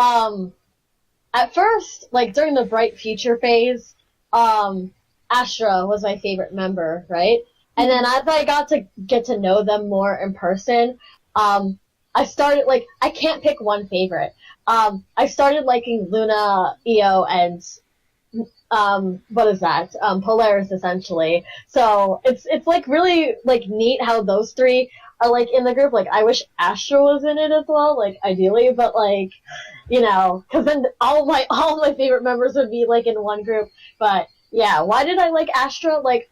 at first, like during the Bright Future phase, Astra was my favorite member, right? And then as I got to get to know them more in person, I started, like, I can't pick one favorite. I started liking Luna, Io, and, what is that? Polaris, essentially. So, it's like really, like, neat how those three are, like, in the group. Like, I wish Astra was in it as well, like, ideally, but, like, cause then all my favorite members would be, like, in one group. But, yeah, why did I like Astra? Like,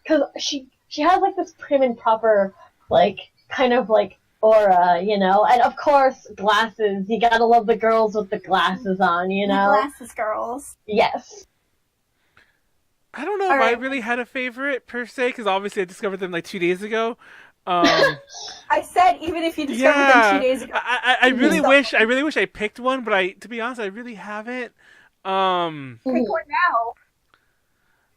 cause she has, like, this prim and proper, like, kind of, like, aura, and of course, glasses. You gotta love the girls with the glasses on, The glasses girls. Yes. I don't know if I really had a favorite per se, because obviously I discovered them like 2 days ago. I said even if you discovered them 2 days ago. I really wish I picked one, but to be honest, I really haven't. Pick one now.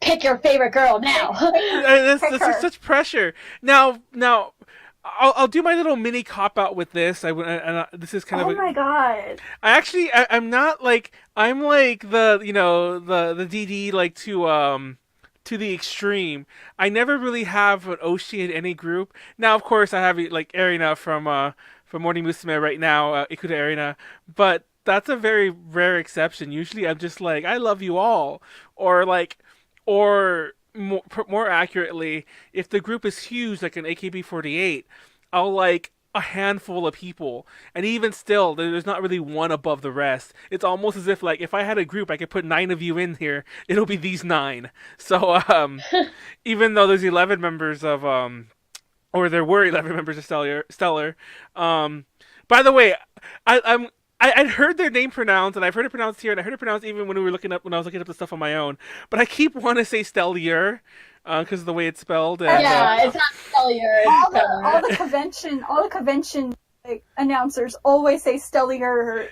Pick your favorite girl now. That's such pressure. Now, I'll do my little mini cop out with this. This is kind of. Oh my god! I'm not like I'm like the the DD like to the extreme. I never really have an Oshi in any group. Now, of course, I have like Erina from Morning Musume right now, Ikuta Erina, but that's a very rare exception. Usually, I'm just like I love you all, or more accurately, if the group is huge, like an AKB48, I'll like a handful of people, and even still, there's not really one above the rest. It's almost as if like if I had a group, I could put 9 of you in here. It'll be these 9. So even though there's 11 members of or there were 11 members of Stellure. By the way, I'd heard their name pronounced, and I've heard it pronounced here, and I heard it pronounced even when I was looking up the stuff on my own. But I keep wanting to say Stellure because of the way it's spelled. And, it's not Stellure. All the convention like, announcers always say Stellure.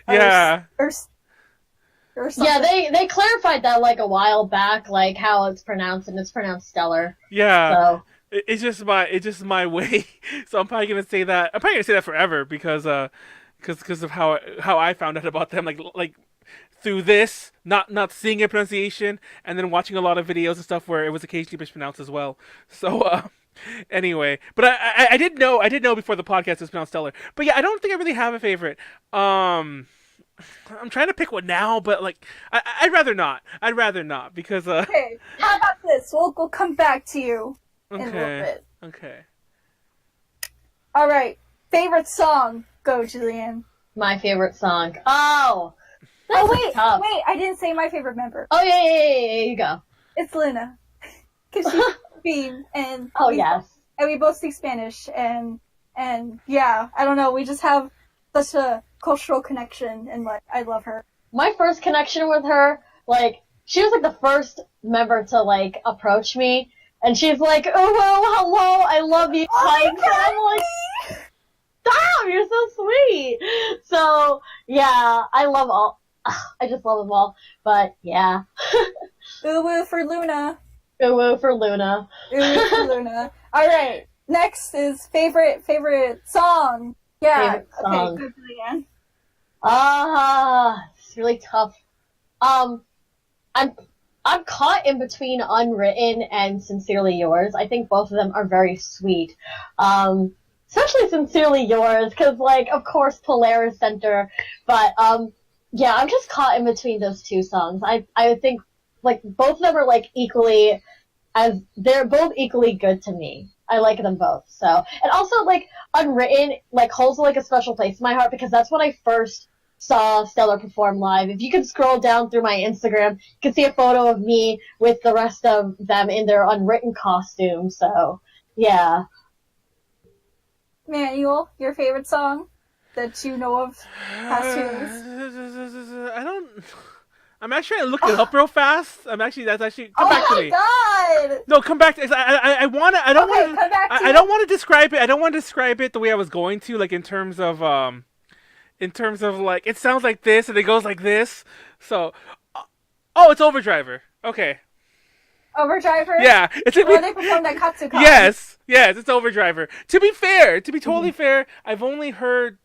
Or something. Yeah, they clarified that like a while back, like how it's pronounced, and it's pronounced Stellar. Yeah. So. It's just my way. So I'm probably gonna say that. I'm probably gonna say that forever because of how I found out about them, like through this, not seeing a pronunciation, and then watching a lot of videos and stuff where it was occasionally mispronounced as well. So anyway, but I did know before the podcast it's pronounced Stellar. But yeah, I don't think I really have a favorite. I'm trying to pick one now, but like I'd rather not. I'd rather not because Okay, how about this? We'll come back to you in a little okay. bit. Okay. All right, favorite song. Go, Julianne. My favorite song. Oh! Oh, That's tough. wait, I didn't say my favorite member. Oh, yeah, you go. It's Luna. Because she's Queen, and Oh, yes. and we both speak Spanish, and yeah, I don't know, we just have such a cultural connection, and like, I love her. My first connection with her, like, she was like the first member to like approach me, and she's like, "Oh, well, hello, I love you." Oh, And I'm like, "Stop, you're so sweet." So yeah, I love all. I just love them all. But yeah, Ooh woo for Luna. Ooh woo for Luna. Ooh woo for Luna. All right, next is favorite song. Yeah. Favorite song. Okay, good, Julianne. It's really tough. I'm caught in between Unwritten and Sincerely Yours. I think both of them are very sweet. Especially Sincerely Yours, because like, of course, Polaris Center. But yeah, I'm just caught in between those two songs. I think like both of them are like they're both equally good to me. I like them both. So, and also like Unwritten like holds like a special place in my heart because that's when I first saw Stellure perform live. If you could scroll down through my Instagram, you can see a photo of me with the rest of them in their Unwritten costumes. So, yeah. Manuel, your favorite song that you know of past tunes? I don't. I'm actually trying to look it up real fast. That's actually come back to me. Oh my god! No, come back to. I want to. I don't Okay, want come back to I it. don't want to describe it. I don't want to describe it the way I was going to, like in terms of like it sounds like this and it goes like this. So, oh, it's Overdriver. Okay. Overdriver? Yeah, it's Where they performed at Katsucon. yes, it's Overdriver. To be fair, to be totally fair, I've only heard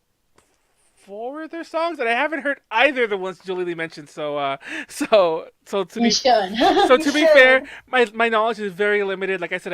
4 of their songs, and I haven't heard either of the ones Julie Lee mentioned. So to You be should. so to be should. fair, my knowledge is very limited. Like I said,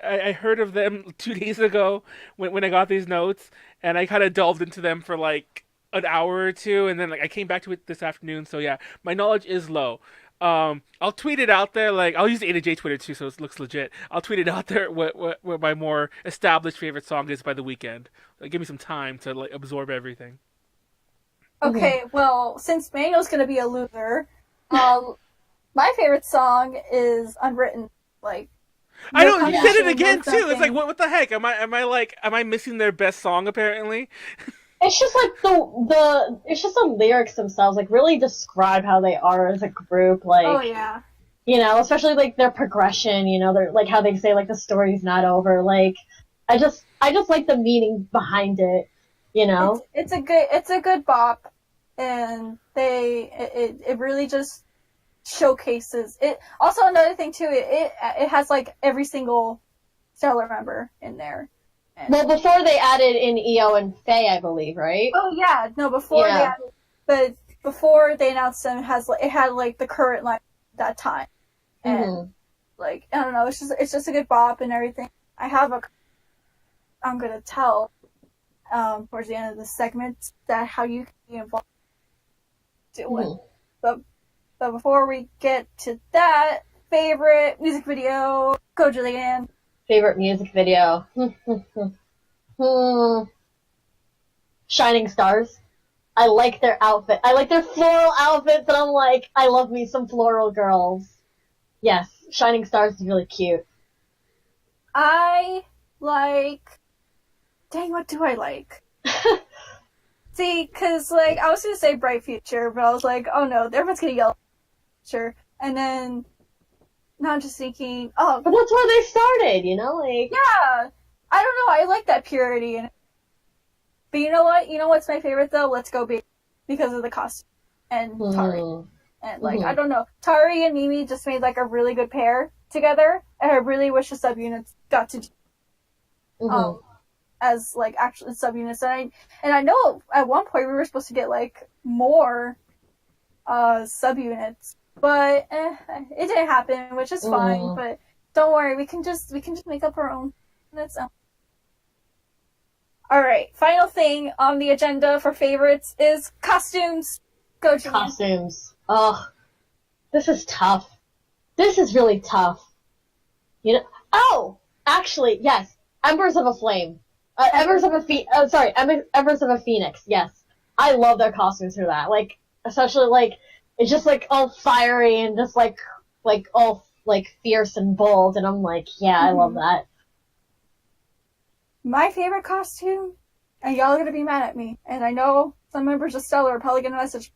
I heard of them 2 days ago when I got these notes, and I kind of delved into them for like an hour or two, and then like I came back to it this afternoon. So yeah, my knowledge is low. I'll tweet it out there. Like I'll use the A to J Twitter too, so it looks legit. I'll tweet it out there what my more established favorite song is by the weekend. Like, give me some time to like absorb everything. Okay, well, since Manuel's gonna be a loser, my favorite song is Unwritten. Like, I know you Yeah. did it again no too. It's like nothing. what the heck? Am I missing their best song apparently? It's just like it's just the lyrics themselves like really describe how they are as a group, like Oh yeah. you know, especially like their progression, you know, they're like how they say like the story's not over. Like I just like the meaning behind it, you know. It's a good bop, and it really just showcases it. Also, another thing too, it has like every single Stellar member in there. And, Well, before they added in EO and Faye, I believe, right? oh yeah, no, before Yeah. they added, but before they announced them, it had like the current line at that time, and Mhm. like I don't know, it's just a good bop and everything. I'm gonna tell towards the end of the segment that how you can be involved to it. Mhm. But before we get to that, favorite music video, go Julianne. Favorite music video. Shining Stars. I like their outfit. I like their floral outfits, and I'm like, I love me some floral girls. Yes, Shining Stars is really cute. I like. Dang, what do I like? See, because like I was gonna say Bright Future, but I was like, oh no, everyone's gonna yell Future, and then now I'm just thinking, oh But that's where they started, you know? Like, yeah, I don't know, I like that purity in it. But you know what? You know what's my favorite though? Let's Go Baby, because of the costume and Tari. And like I don't know, Tari and Mimi just made like a really good pair together, and I really wish the subunits got to as like actual subunits. And I know at one point we were supposed to get like more subunits, but it didn't happen, which is fine. But don't worry, we can just make up our own. That's all right. Final thing on the agenda for favorites is costumes. Go, Julian. Costumes. Ugh. This is tough. This is really tough. You know? Oh! Actually, yes. Embers of a Flame. Embers of a Phoenix, yes. I love their costumes for that. Like, especially, like, it's just, like, all fiery and just, like all, like, fierce and bold, and I'm like, yeah, I love that. My favorite costume, and y'all are gonna be mad at me, and I know some members of Stellure are probably gonna message,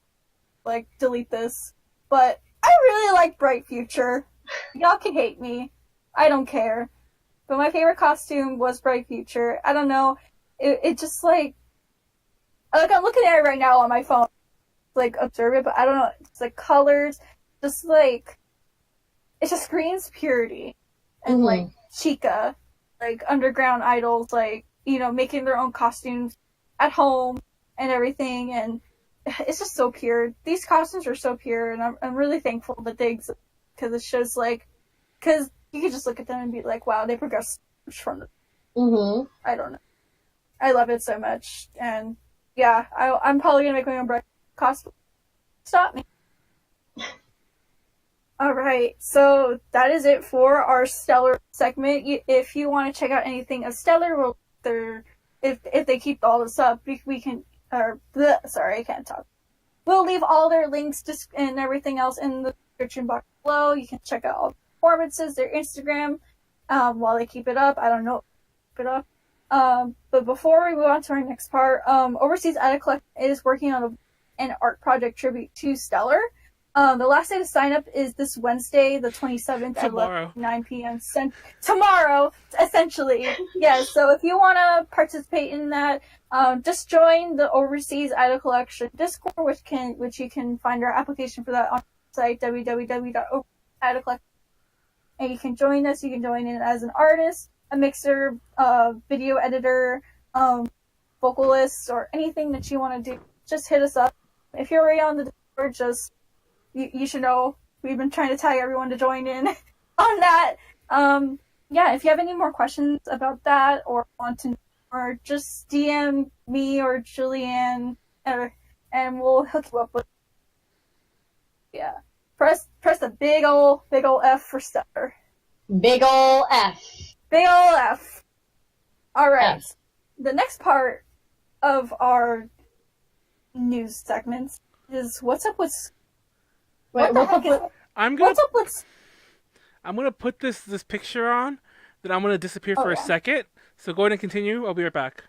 like, delete this, but I really like Bright Future. Y'all can hate me. I don't care. But my favorite costume was Bright Future. I don't know. It just, like, I'm looking at it right now on my phone, like, observe it, but I don't know. It's, like, colors, just, like, it just screams purity. And, like, Chica, like, underground idols, like, you know, making their own costumes at home and everything, and it's just so pure. These costumes are so pure, and I'm really thankful that they exist, because it shows, like, because you can just look at them and be like, wow, they progressed from the... I don't know. I love it so much, and yeah, I'm probably gonna make my own bread costume. Stop me. Alright, so that is it for our Stellure segment. If you want to check out anything of Stellure, if they keep all this up, we can... sorry, I can't talk. We'll leave all their links and everything else in the description box below. You can check out all the performances, their Instagram, while they keep it up. I don't know, keep it up. But before we move on to our next part, Overseas Idol Collective is working on an art project tribute to Stellure. The last day to sign up is this Wednesday, the 27th at 9 p.m. Tomorrow, essentially. Yes, so if you want to participate in that, just join the Overseas Idol Collection Discord, which you can find our application for that on the site, www.overseasidolcollection. And you can join us. You can join in as an artist, a mixer, video editor, vocalist, or anything that you want to do. Just hit us up. If you're already on the Discord, you should know we've been trying to tag everyone to join in on that. Yeah, if you have any more questions about that or want to, or just DM me or Julianne, and we'll hook you up with. Yeah, press the big ol' F for Stellure. Big ol' F. Big ol' F. All right. F. The next part of our news segments is what's up with. What's up with? I'm gonna put this picture on, then I'm gonna disappear for a second. So go ahead and continue. I'll be right back.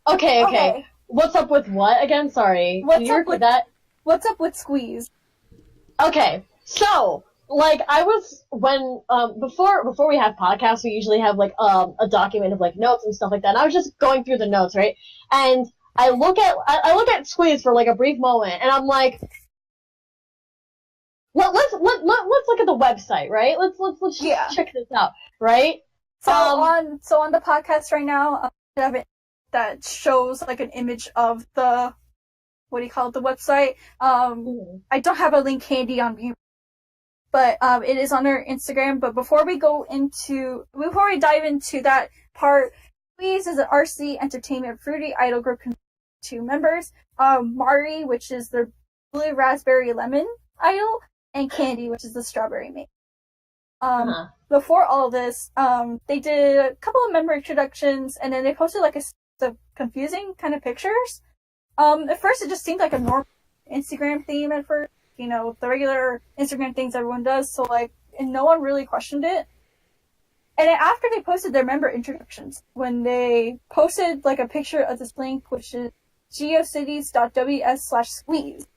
Okay. What's up with what again? Sorry. Can you repeat that? What's up with Squeeze? Okay, so like I was before we have podcasts, we usually have like a document of like notes and stuff like that. And I was just going through the notes, right? And I look at Squeeze for like a brief moment, and I'm like, let's look at the website, right? Let's just check this out, right? So on the podcast right now, I have it that shows like an image of the the website. I don't have a link handy on me, but it is on our Instagram. But before we dive into that part, Squeeze is an RC Entertainment Fruity idol group consisting of 2 members, Mari, which is the blue raspberry lemon idol, and Candy, which is the strawberry maid. Before all this, they did a couple of member introductions, and then they posted like a confusing kind of pictures. At first it just seemed like a normal Instagram theme at first, the regular Instagram things everyone does, so like, and no one really questioned it. And then after they posted their member introductions, when they posted like a picture of this link, which is geocities.ws/squeeze,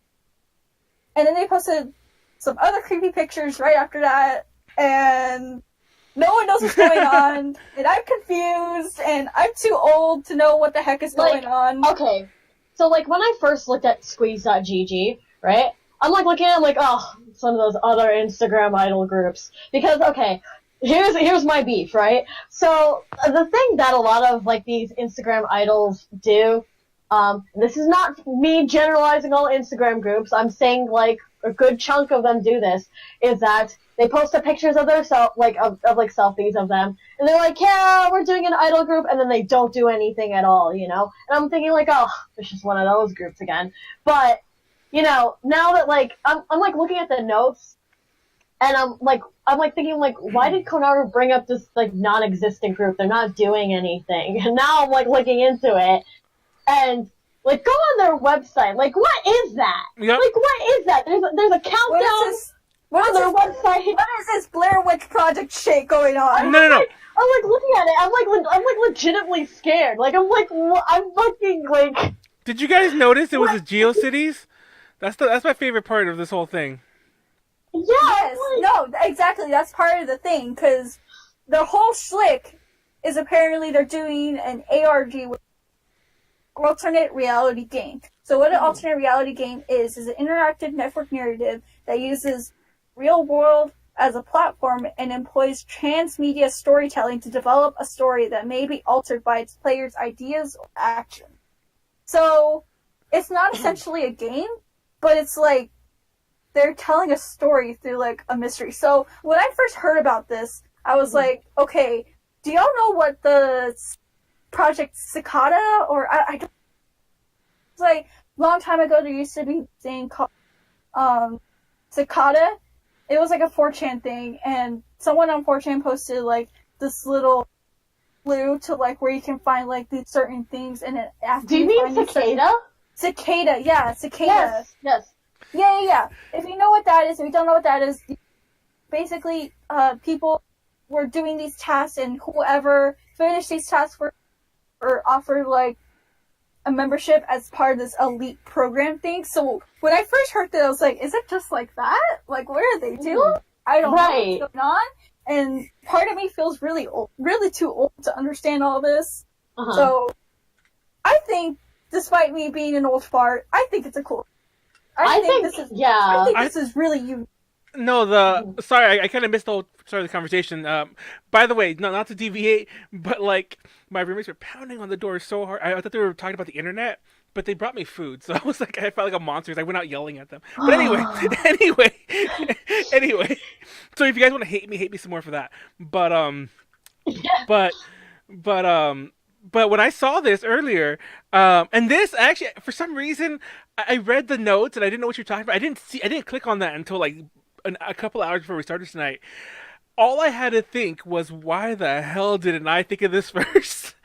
and then they posted some other creepy pictures right after that, and no one knows what's going on, and I'm confused, and I'm too old to know what the heck is going on. Okay, so like when I first looked at squeeze.gg, right, I'm like looking at like, oh, some of those other Instagram idol groups, because okay, here's my beef, right? So the thing that a lot of like these Instagram idols do, this is not me generalizing all Instagram groups, I'm saying like a good chunk of them do this, is that they post the pictures of their selfies of them, and they're like, yeah, we're doing an idol group, and then they don't do anything at all, And I'm thinking like, oh, it's just one of those groups again. But you know, now that like I'm like looking at the notes, and I'm like thinking like, why did Konaru bring up this like non-existent group? They're not doing anything. And now I'm like looking into it, and like go on their website. Like, what is that? Yep. Like, what is that? There's a countdown on their website. What is this Blair Witch Project shit going on? No. I'm like looking at it. I'm like legitimately scared. Like I'm fucking like. Did you guys notice it was the GeoCities? That's my favorite part of this whole thing. Yeah. Yes, no, exactly. That's part of the thing, because the whole schlick is apparently they're doing an ARG, alternate reality game. So what an alternate reality game is an interactive network narrative that uses real world as a platform and employs transmedia storytelling to develop a story that may be altered by its players' ideas or actions. So it's not essentially a game, but it's like they're telling a story through like a mystery. So when I first heard about this, I was like, okay, do y'all know what the Project Cicada or I don't. It's like long time ago there used to be a thing called Cicada. It was like a 4chan thing, and someone on 4chan posted like this little clue to like where you can find like these certain things, and it after Do you mean cicada? Cicada, yeah, cicada. Yes. Yeah. If you know what that is, if you don't know what that is, basically, people were doing these tasks, and whoever finished these tasks were offered like a membership as part of this elite program thing. So when I first heard that, I was like, is it just like that? Like, what are they doing? I don't know what's going on. And part of me feels really old, really too old to understand all this. So I think, despite me being an old fart, I think it's a cool. I think this is really unique. No, sorry, I kind of missed the whole start of the conversation. By the way, not to deviate, but like my roommates were pounding on the door so hard. I thought they were talking about the internet, but they brought me food, so I was like, I felt like a monster. I went out yelling at them. But anyway. So if you guys want to hate me some more for that. But when I saw this earlier, and this actually, for some reason, I read the notes and I didn't know what you're talking about. I didn't click on that until like a couple hours before we started tonight. All I had to think was, why the hell didn't I think of this first?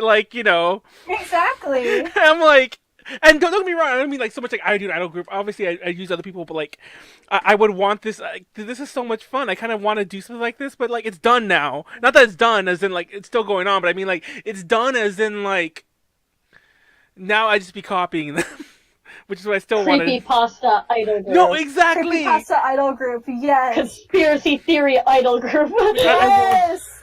Like, you know. Exactly. I'm like, and don't get me wrong, I don't mean like so much like I do an idol group. Obviously, I use other people, but like, I would want this. This is so much fun. I kind of want to do something like this, but like, it's done now. Not that it's done as in like it's still going on, but I mean like it's done as in like now I just be copying them. Which is what I still want. Creepypasta idol group. No, exactly. Creepypasta idol group, yes. Conspiracy theory idol group. Yes.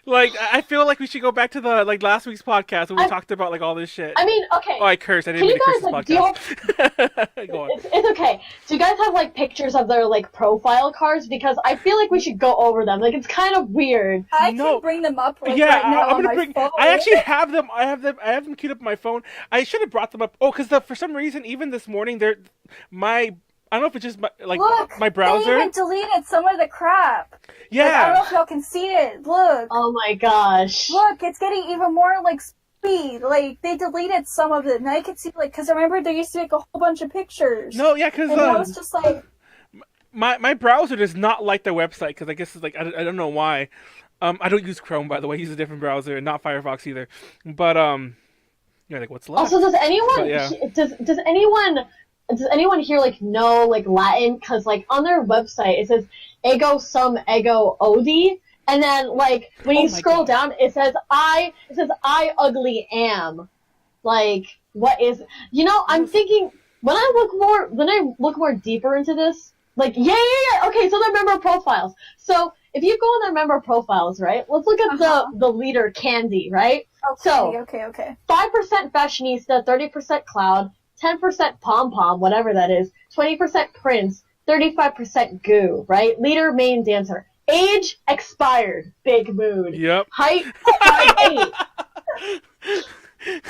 Like, I feel like we should go back to the like last week's podcast when we talked about like all this shit. I mean, okay. Oh, I cursed. I didn't mean to curse this podcast. Go on. It's okay. Do you guys have like pictures of their like profile cards? Because I feel like we should go over them. Like, it's kind of weird. I can bring them up right now I'm on gonna my bring. phone. I actually have them. I have them queued up on my phone. I should have brought them up. Oh, because for some reason, even this morning, I don't know if it's just my browser. They even deleted some of the crap. Yeah. Like, I don't know if y'all can see it. Look. Oh my gosh. Look, it's getting even more like speed. Like, they deleted some of it. Now you can see, like, because remember there used to be like a whole bunch of pictures. No, yeah, because I was just like, my browser does not like the website because I guess it's like I don't know why. I don't use Chrome, by the way. I use a different browser and not Firefox either. But you're like, what's left? Also, does anyone But, yeah. does anyone here like know like Latin? Because like on their website it says ego sum ego odi, and then like when you scroll down it says I ugly am. Like, what is, you know, I'm thinking when I look more deeper into this, like yeah. Okay, so their member profiles. So if you go on their member profiles, right? Let's look at the leader Candy, right? okay. 5% fashionista, 30% cloud, 10% pom-pom, whatever that is, 20% prince, 35% goo, right? Leader, main dancer. Age, expired, big mood. Yep. Height, 5'8".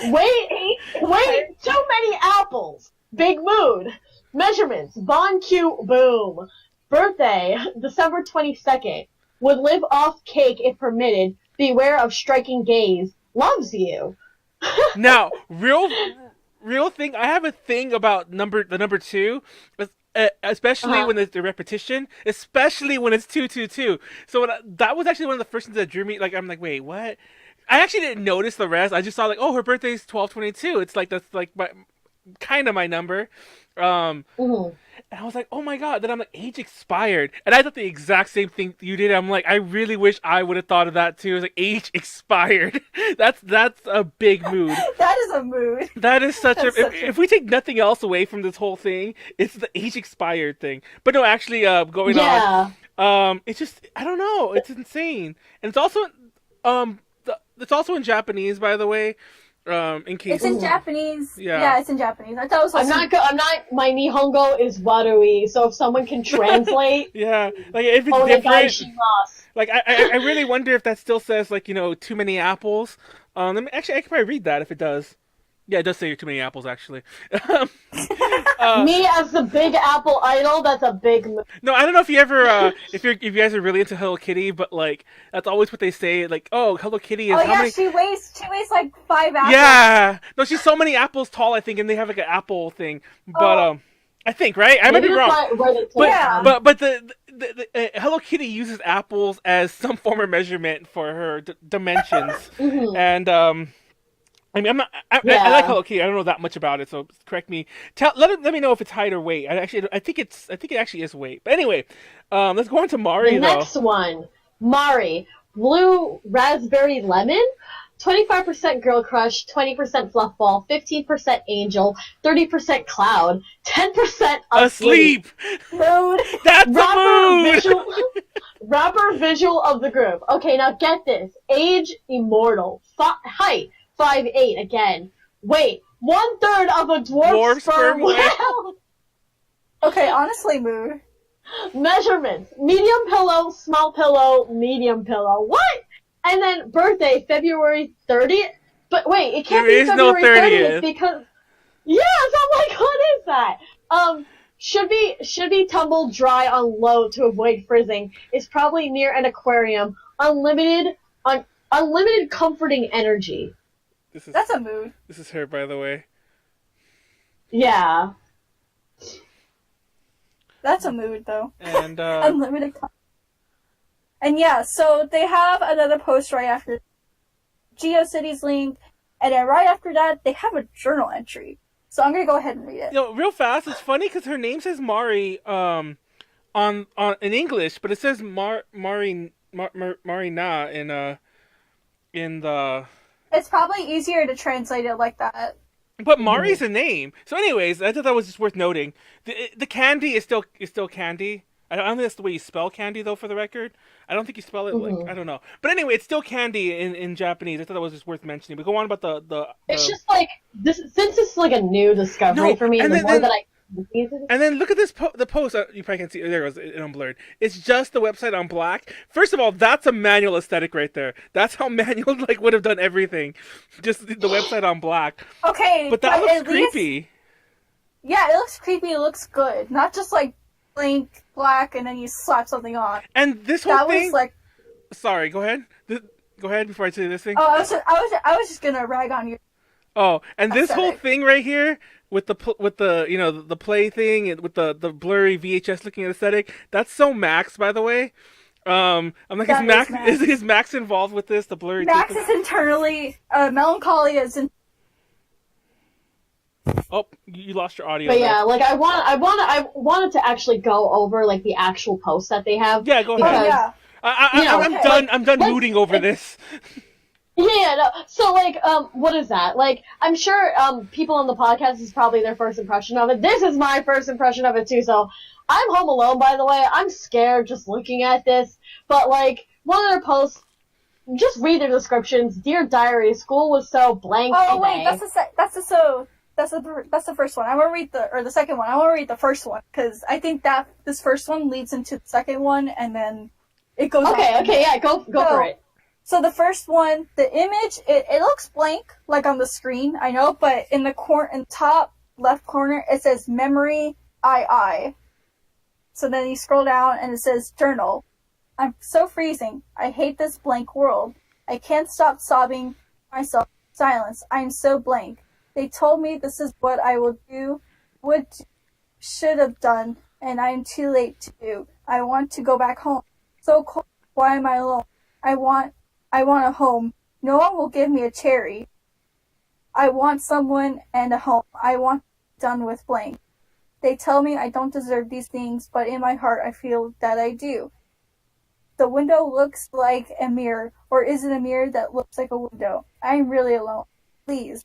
Weight, too many apples, big mood. Measurements, Bon Q, boom. Birthday, December 22nd. Would live off cake if permitted. Beware of striking gaze. Loves you. Now, real real thing. I have a thing about the number two, especially when it's the repetition, especially when it's 222. So that was actually one of the first things that drew me. Like I'm like, wait, what? I actually didn't notice the rest. I just saw like, oh, her birthday's 12/22. It's like that's like my kind of my number. Mhm. And I was like, oh my god. Then I'm like, age expired. And I thought the exact same thing you did. I'm like, I really wish I would have thought of that too. It was like, age expired. That's a big mood. That is a mood. That is such a. That's such If we take nothing else away from this whole thing, it's the age expired thing. But no, actually, going on. Yeah. It's just I don't know. It's insane, and it's also it's also in Japanese, by the way. In case It's in Japanese. Yeah. Yeah, it's in Japanese. I thought it was I'm like not, my Nihongo is warui, so if someone can translate, yeah, like if it's different, onegaishimasu. like I really wonder if that still says like too many apples. Actually I could probably read that if it does. Yeah, it does say too many apples actually. Me as the Big Apple idol, that's a big move. No, I don't know if you ever if you guys are really into Hello Kitty, but like that's always what they say. Like, oh, Hello Kitty is oh how yeah, many? she weighs like 5 apples. Yeah, no, she's so many apples tall, I think, and they have like an apple thing. But I think right. I might be Maybe wrong. that's where they take But Yeah. them. but the Hello Kitty uses apples as some form of measurement for her dimensions, Mhm. and I mean, I Yeah. like Hello Kitty. I don't know that much about it, so correct me. Let me know if it's height or weight. I think it actually is weight. But anyway, let's go on to Mari The though. next one, Mari, blue raspberry lemon, 25% girl crush, 20% fluff ball, 15% angel, 30% cloud, 10% asleep. Asleep. Mood. That's the mood. Rapper visual of the group. Okay, now get this. Age immortal. Height 5'8" again. Weight 1/3 of a dwarf sperm whale. Okay, honestly, mood. Measurements: medium pillow, small pillow, medium pillow. What? And then birthday February 30th. But wait, it can't There be is no February 30th. because yeah. So I'm like, what is that? Should be tumbled dry on low to avoid frizzing. It's probably near an aquarium. Unlimited comforting energy. That's a mood. This is her, by the way. Yeah. That's a mood, though. And Unlimited. And yeah, so they have another post right after GeoCities link, and then right after that, they have a journal entry. So I'm gonna go ahead and read it. real fast. It's funny because her name says Mari on in English, but it says Marina in the. It's probably easier to translate it like that. But Mari's a name. So, anyways, I thought that was just worth noting. The candy is still candy. I don't think that's the way you spell candy, though. For the record, I don't think you spell it like I don't know. But anyway, it's still candy in Japanese. I thought that was just worth mentioning. But go on about the It's just like this since it's like a new discovery No, for me, and the then- more then- that I And then look at this the post. You probably can't see. There it goes. It unblurred. It's just the website on black. First of all, that's a manual aesthetic right there. That's how manual would have done everything. Just the website on black. Okay, But that looks at least- creepy. yeah, it looks creepy. It looks good, not just like blank black and then you slap something on. And this whole That thing. was like, Sorry. Go ahead. Go ahead before I say this thing. oh, I was just gonna rag on you. Oh, and this whole Aesthetic. thing right here with the the play thing and with the blurry VHS looking aesthetic. That's so Max, by the way. I'm like, That is Max is Max. is Max involved with this? The blurry. Max tape? is internally melancholy is in. Oh, you lost your audio. But there. yeah, like I wanted to actually go over like the actual posts that they have. Yeah, go Oh ahead. yeah. I'm okay. done. I'm done Let's- rooting over this. Yeah, no. So like, what is that? Like, I'm sure people on the podcast is probably their first impression of it. This is my first impression of it too. So I'm home alone, by the way. I'm scared just looking at this. But like, one of their posts, just read their descriptions. Dear diary, school was so blank. Oh wait, today. that's the first one. I want to read the second one. I want to read the first one because I think that this first one leads into the second one and then it goes. Okay, on. okay, yeah, go for it. So the first one, the image, it looks blank, like on the screen, I know, but in the top left corner, it says memory II. So then you scroll down and it says journal. I'm so freezing. I hate this blank world. I can't stop sobbing myself in silence. I am so blank. They told me this is what I will do, should have done, and I am too late to do. I want to go back home. So cold. Why am I alone? I want a home. No one will give me a cherry. I want someone and a home. I want to be done with blank. They tell me I don't deserve these things, but in my heart I feel that I do. The window looks like a mirror, or is it a mirror that looks like a window? I'm really alone. Please.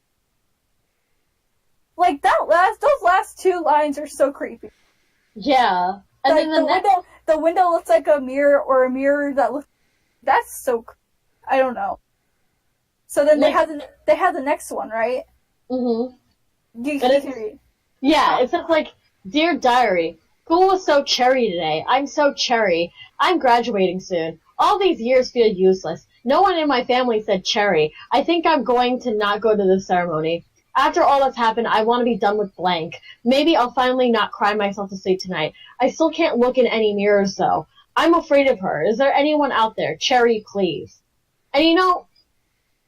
Like those last two lines are so creepy. Yeah. And Like then the window looks like a mirror, or a mirror that looks. That's so. I don't know. So then they have the next one, right? Mm-hmm. You can read. Yeah, it says like, Dear Diary, school was so cherry today. I'm so cherry. I'm graduating soon. All these years feel useless. No one in my family said cherry. I think I'm going to not go to the ceremony. After all that's happened, I want to be done with blank. Maybe I'll finally not cry myself to sleep tonight. I still can't look in any mirrors though. I'm afraid of her. Is there anyone out there? Cherry, please. And you know,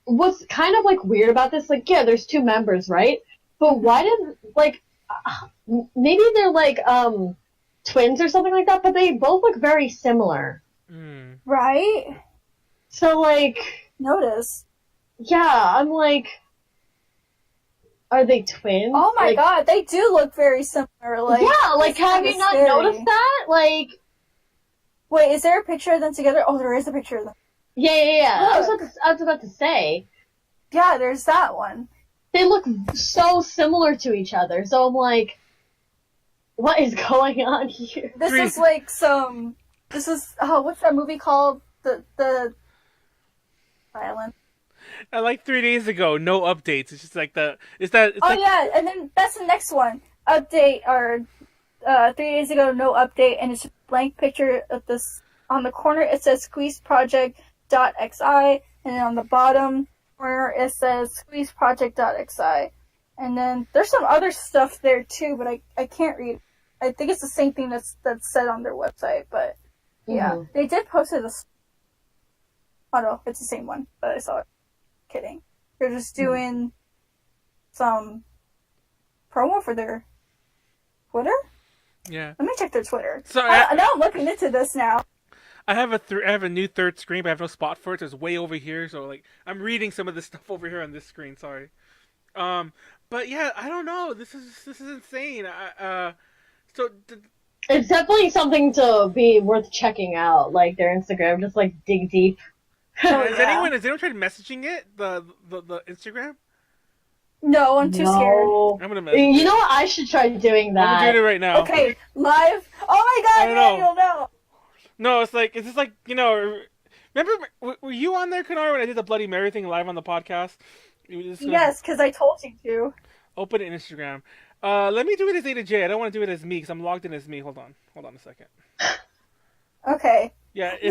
what's kind of like weird about this, like, yeah, there's two members, right? But why did, like, maybe they're like, twins or something like that, but they both look very similar. Mm. Right? So, like... Notice. Yeah, I'm like... Are they twins? Oh my like, god, they do look very similar. Like, yeah, like, have you not scary. noticed that? Like... Wait, is there a picture of them together? Oh, there is a picture of them. Yeah. I was about to say. Yeah, there's that one. They look so similar to each other, so I'm like... What is going on here? This is like some... This is... Oh, what's that movie called? The... Violent. Like 3 days ago, no updates. It's just like the... It's like, yeah, and then that's the next one. Update, or... 3 days ago, no update, and it's a blank picture of this. On the corner, it says squeeze.gee, and then on the bottom corner, it says squeeze.gee. And then there's some other stuff there too, but I can't read. I think it's the same thing that's said on their website, but yeah, they did post it. Oh no, it's the same one, but I saw it. Kidding. They're just doing some promo for their Twitter. Yeah. Let me check their Twitter. So now I'm looking into this now. I have a new third screen, but I have no spot for it. So it's way over here. So like I'm reading some of this stuff over here on this screen. Sorry. But yeah, I don't know. This is insane. It's definitely something to be worth checking out. Like their Instagram, just like dig deep. Has anyone tried messaging it? The Instagram? No, I'm too scared. I'm gonna message You know what? I should try doing that. I'm doing it right now. Okay, live. Oh my god, Daniel, no. No, it's just like, you know, remember, were you on there, Kanar, when I did the Bloody Mary thing live on the podcast? Yes, because I told you to. Open it in Instagram. Let me do it as A to J. I don't want to do it as me, because I'm logged in as me. Hold on a second. Okay. Yeah. They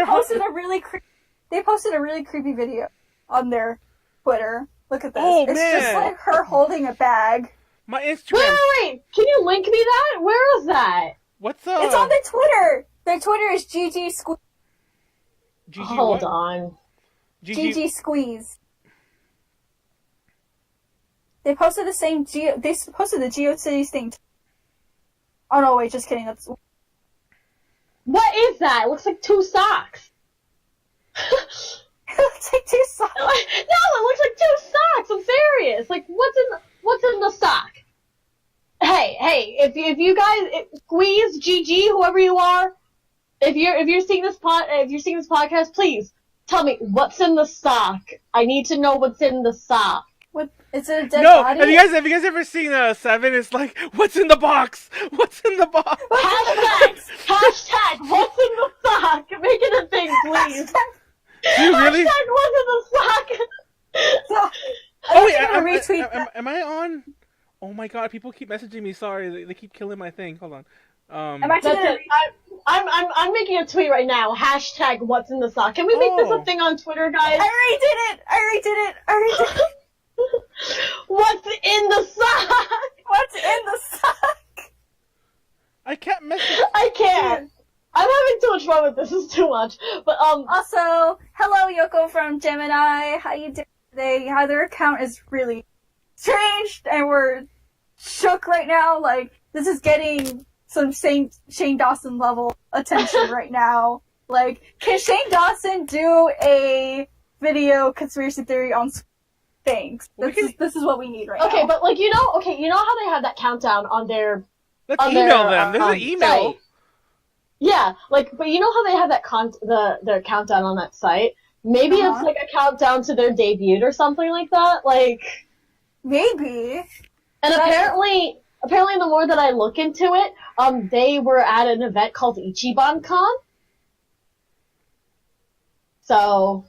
posted a really creepy video on their Twitter. Look at this. Oh, it's man. just like her holding a bag. My Instagram. Wait! Can you link me that? Where is that? What's It's on their Twitter. Their Twitter is GG Squeeze. Hold on. GG Squeeze. They posted the same They posted the GeoCities thing. Oh no! Wait, just kidding. That's. What is that? It looks like two socks. It looks like two socks. No, it looks like two socks. I'm serious. Like, what's in the sock? Hey, if you guys, squeeze GG, whoever you are, if you're seeing this podcast, please tell me what's in the sock. I need to know what's in the sock. What? Is it a dead No, body? have you guys ever seen Seven? It's like, what's in the box? What's in the box? Hashtag what's in the sock. Make it a thing, please. Do you really? Hashtag what's in the sock. Oh wait, am I on? Oh my god, people keep messaging me. Sorry, they keep killing my thing. Hold on. That's it. I'm making a tweet right now. Hashtag what's in the sock. Can we make this a thing on Twitter, guys? I already did it. What's in the sock? What's in the sock? I can't message. I can't. I'm having too much fun with this. This is too much. But Also, hello Yoko from Gemini. How you doing today? Yeah, their account is really changed and we're shook right now. Like, this is getting some Shane Dawson level attention right now. Like, can Shane Dawson do a video conspiracy theory on things? This is what we need right now. Okay, but like you know how they have that countdown on their Let's email them. There's an email. Site. Yeah, like, but you know how they have that their countdown on that site? Maybe it's like a countdown to their debut or something like that. Like, maybe. And apparently, the more that I look into it, they were at an event called Ichiban Con. So.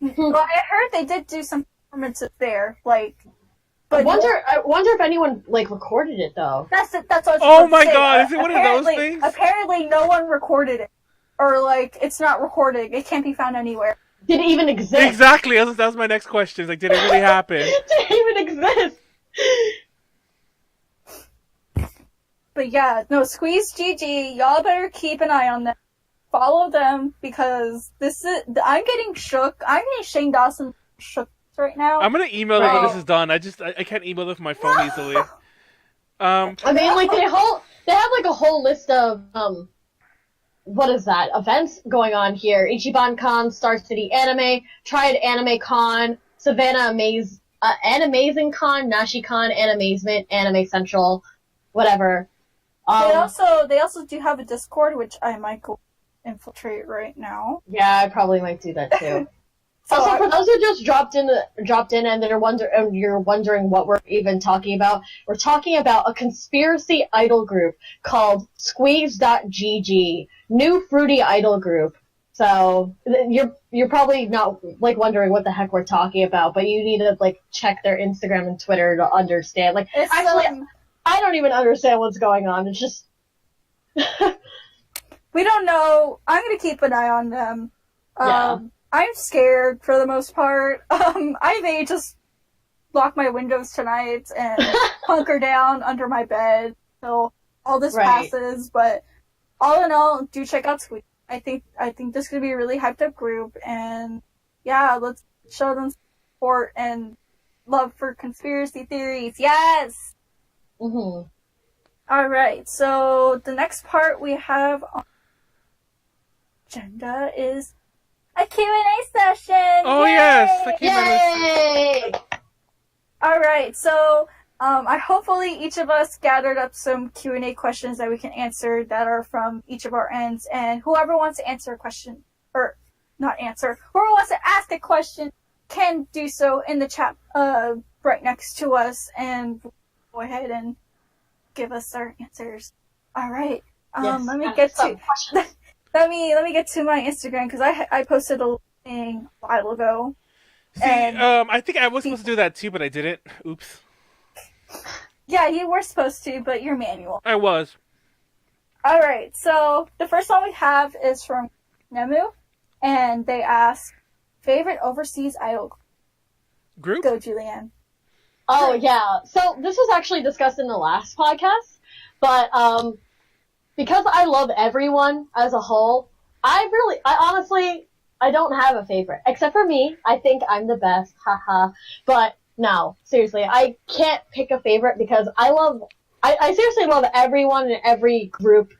Well, I heard they did do some performances there, like. But I wonder if anyone like recorded it though. That's what I was Oh my say. god, is it one of those things? Apparently, no one recorded it, or like it's not recorded. It can't be found anywhere. Did it even exist? Exactly. That was my next question. Like, did it really happen? Did it even exist? But yeah, no, squeez.gee. Y'all better keep an eye on them. Follow them because I'm getting shook. I'm getting Shane Dawson shook right now. I'm gonna email them when this is done. I can't email them from my phone easily. I mean, like they have like a whole list of what is that? Events going on here: Ichiban Con, Star City Anime, Triad Anime Con, Savannah Animazing Con, Nashi Con, Animazement, Anime Central, whatever. They also do have a Discord, which I might go infiltrate right now. Yeah, I probably might do that too. Also, for those who just dropped in and you're wondering what we're even talking about, we're talking about a conspiracy idol group called squeez.gee, new fruity idol group. So you're probably not like wondering what the heck we're talking about, but you need to like check their Instagram and Twitter to understand. Like, actually, I don't even understand what's going on. It's just we don't know. I'm gonna keep an eye on them. Yeah. I'm scared for the most part. I may just lock my windows tonight and hunker down under my bed till all this passes. But all in all, do check out Squeeze. I think this is gonna be a really hyped up group, and yeah, let's show them support and love for conspiracy theories. Yes. Mm-hmm. All right. So the next part we have on the agenda is a Q&A session! Oh, Yay! yes! Yay! Alright, so hopefully each of us gathered up some Q&A questions that we can answer that are from each of our ends, and whoever wants to answer a question, or not answer, whoever wants to ask a question can do so in the chat right next to us, and go ahead and give us our answers. Alright, yes, let me get to... Let me get to my Instagram because I posted a thing a while ago. See, I think I was supposed to do that too, but I didn't. Oops. Yeah, you were supposed to, but you're manual. I was. All right, so the first one we have is from Nemu, and they ask, favorite overseas idol group? Go, Julianne. Oh yeah. So this was actually discussed in the last podcast, but because I love everyone as a whole, I honestly, I don't have a favorite. Except for me. I think I'm the best. Haha. But no, seriously, I can't pick a favorite because I seriously love everyone in every group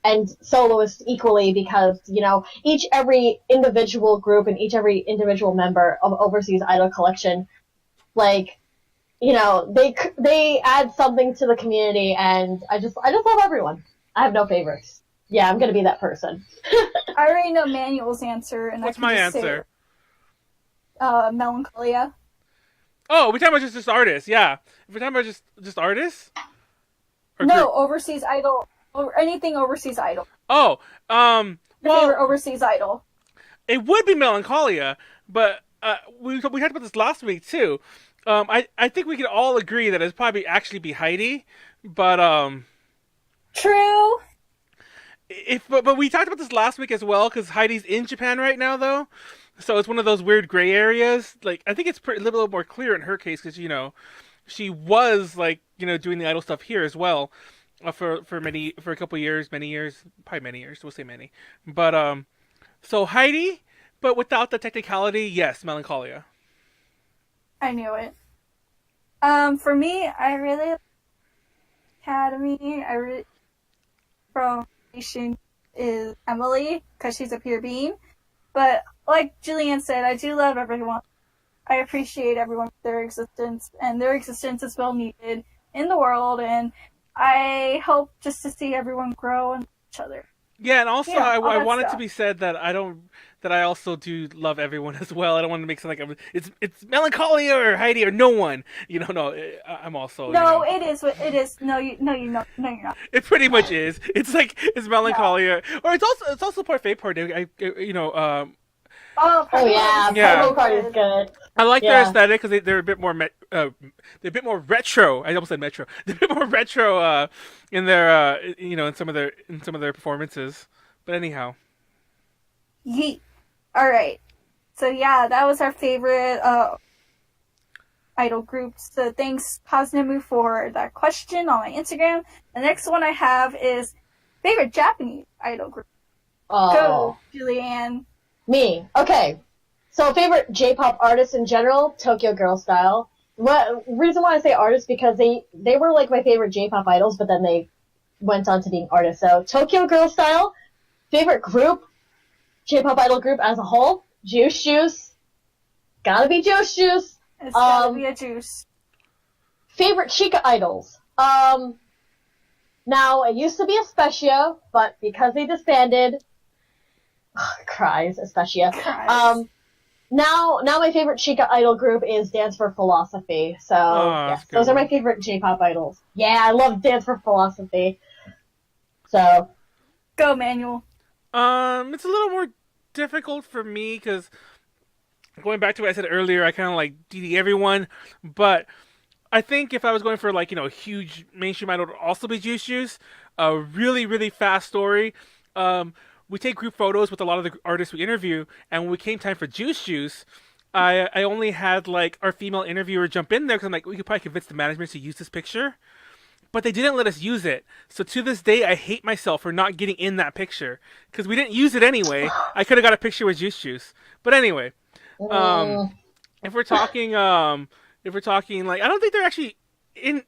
and soloist equally because, you know, every individual group and every individual member of Overseas Idol Collection, like, you know, they add something to the community and I just love everyone. I have no favorites. Yeah, I'm gonna be that person. I already know Manuel's answer, and what's I can my just answer? Say, Melancholia. Oh, we're talking about just artists, yeah. If we're talking about just artists? Or No, group? overseas idol, or anything overseas idol. Oh, Your favorite overseas idol. It would be Melancholia, but we talked about this last week too. I think we can all agree that it'd probably actually be Heidi, but True. But we talked about this last week as well because Heidi's in Japan right now though, so it's one of those weird gray areas. Like I think it's a little more clear in her case because you know she was like you know doing the idol stuff here as well for a couple years, many years, probably many years. We'll say many, but so Heidi, but without the technicality, yes, Melancholia. I knew it. For me, I really like Academy. From Seishun is Emily because she's a pure being. But like Julianne said, I do love everyone. I appreciate everyone for their existence, and their existence is well needed in the world. And I hope just to see everyone grow and each other. Yeah, and also Yeah, all I that want it to stuff. be said that I also do love everyone as well. I don't want to make something like it's Melancholia or Heidi or no one. No, I'm also No, it is what it is. No, you're not. It pretty much is. It's like it's No. Melancholia, or it's also Parfait Party. Oh, Oh yeah, Yeah. Party Party is good. I like their Yeah. aesthetic because they're a bit more they're a bit more retro. I almost said metro. They're a bit more retro in their in some of their performances. But anyhow, Yeet. All right. So yeah, that was our favorite idol groups. So thanks, Cosnemu, for that question on my Instagram. The next one I have is favorite Japanese idol group. Oh. Go, Julianne. Me. Okay. So favorite J-pop artists in general, Tokyo Girl Style. What reason why I say artists because they were like my favorite J-pop idols, but then they went on to being artists. So Tokyo Girl Style. Favorite group, J-pop idol group as a whole, Juice Juice. Gotta be Juice Juice. It's gotta be a juice. Favorite Chica idols. Now it used to be Especia, but because they disbanded, cries Especia. Cries. Now my favorite Chica idol group is Dance for Philosophy. So that's yes, a good those are one. my favorite J-pop idols. Yeah, I love Dance for Philosophy. So Go, Manuel. it's a little more difficult for me because going back to what I said earlier, I kind of like DD everyone, but I think if I was going for like a huge mainstream idol, it would also be Juice Juice. A really really fast story. We take group photos with a lot of the artists we interview, and when it came time for Juice Juice, I only had like our female interviewer jump in there because I'm like, we could probably convince the management to use this picture, but they didn't let us use it. So to this day, I hate myself for not getting in that picture because we didn't use it anyway. I could have got a picture with Juice Juice, but anyway, if we're talking like, I don't think they're actually in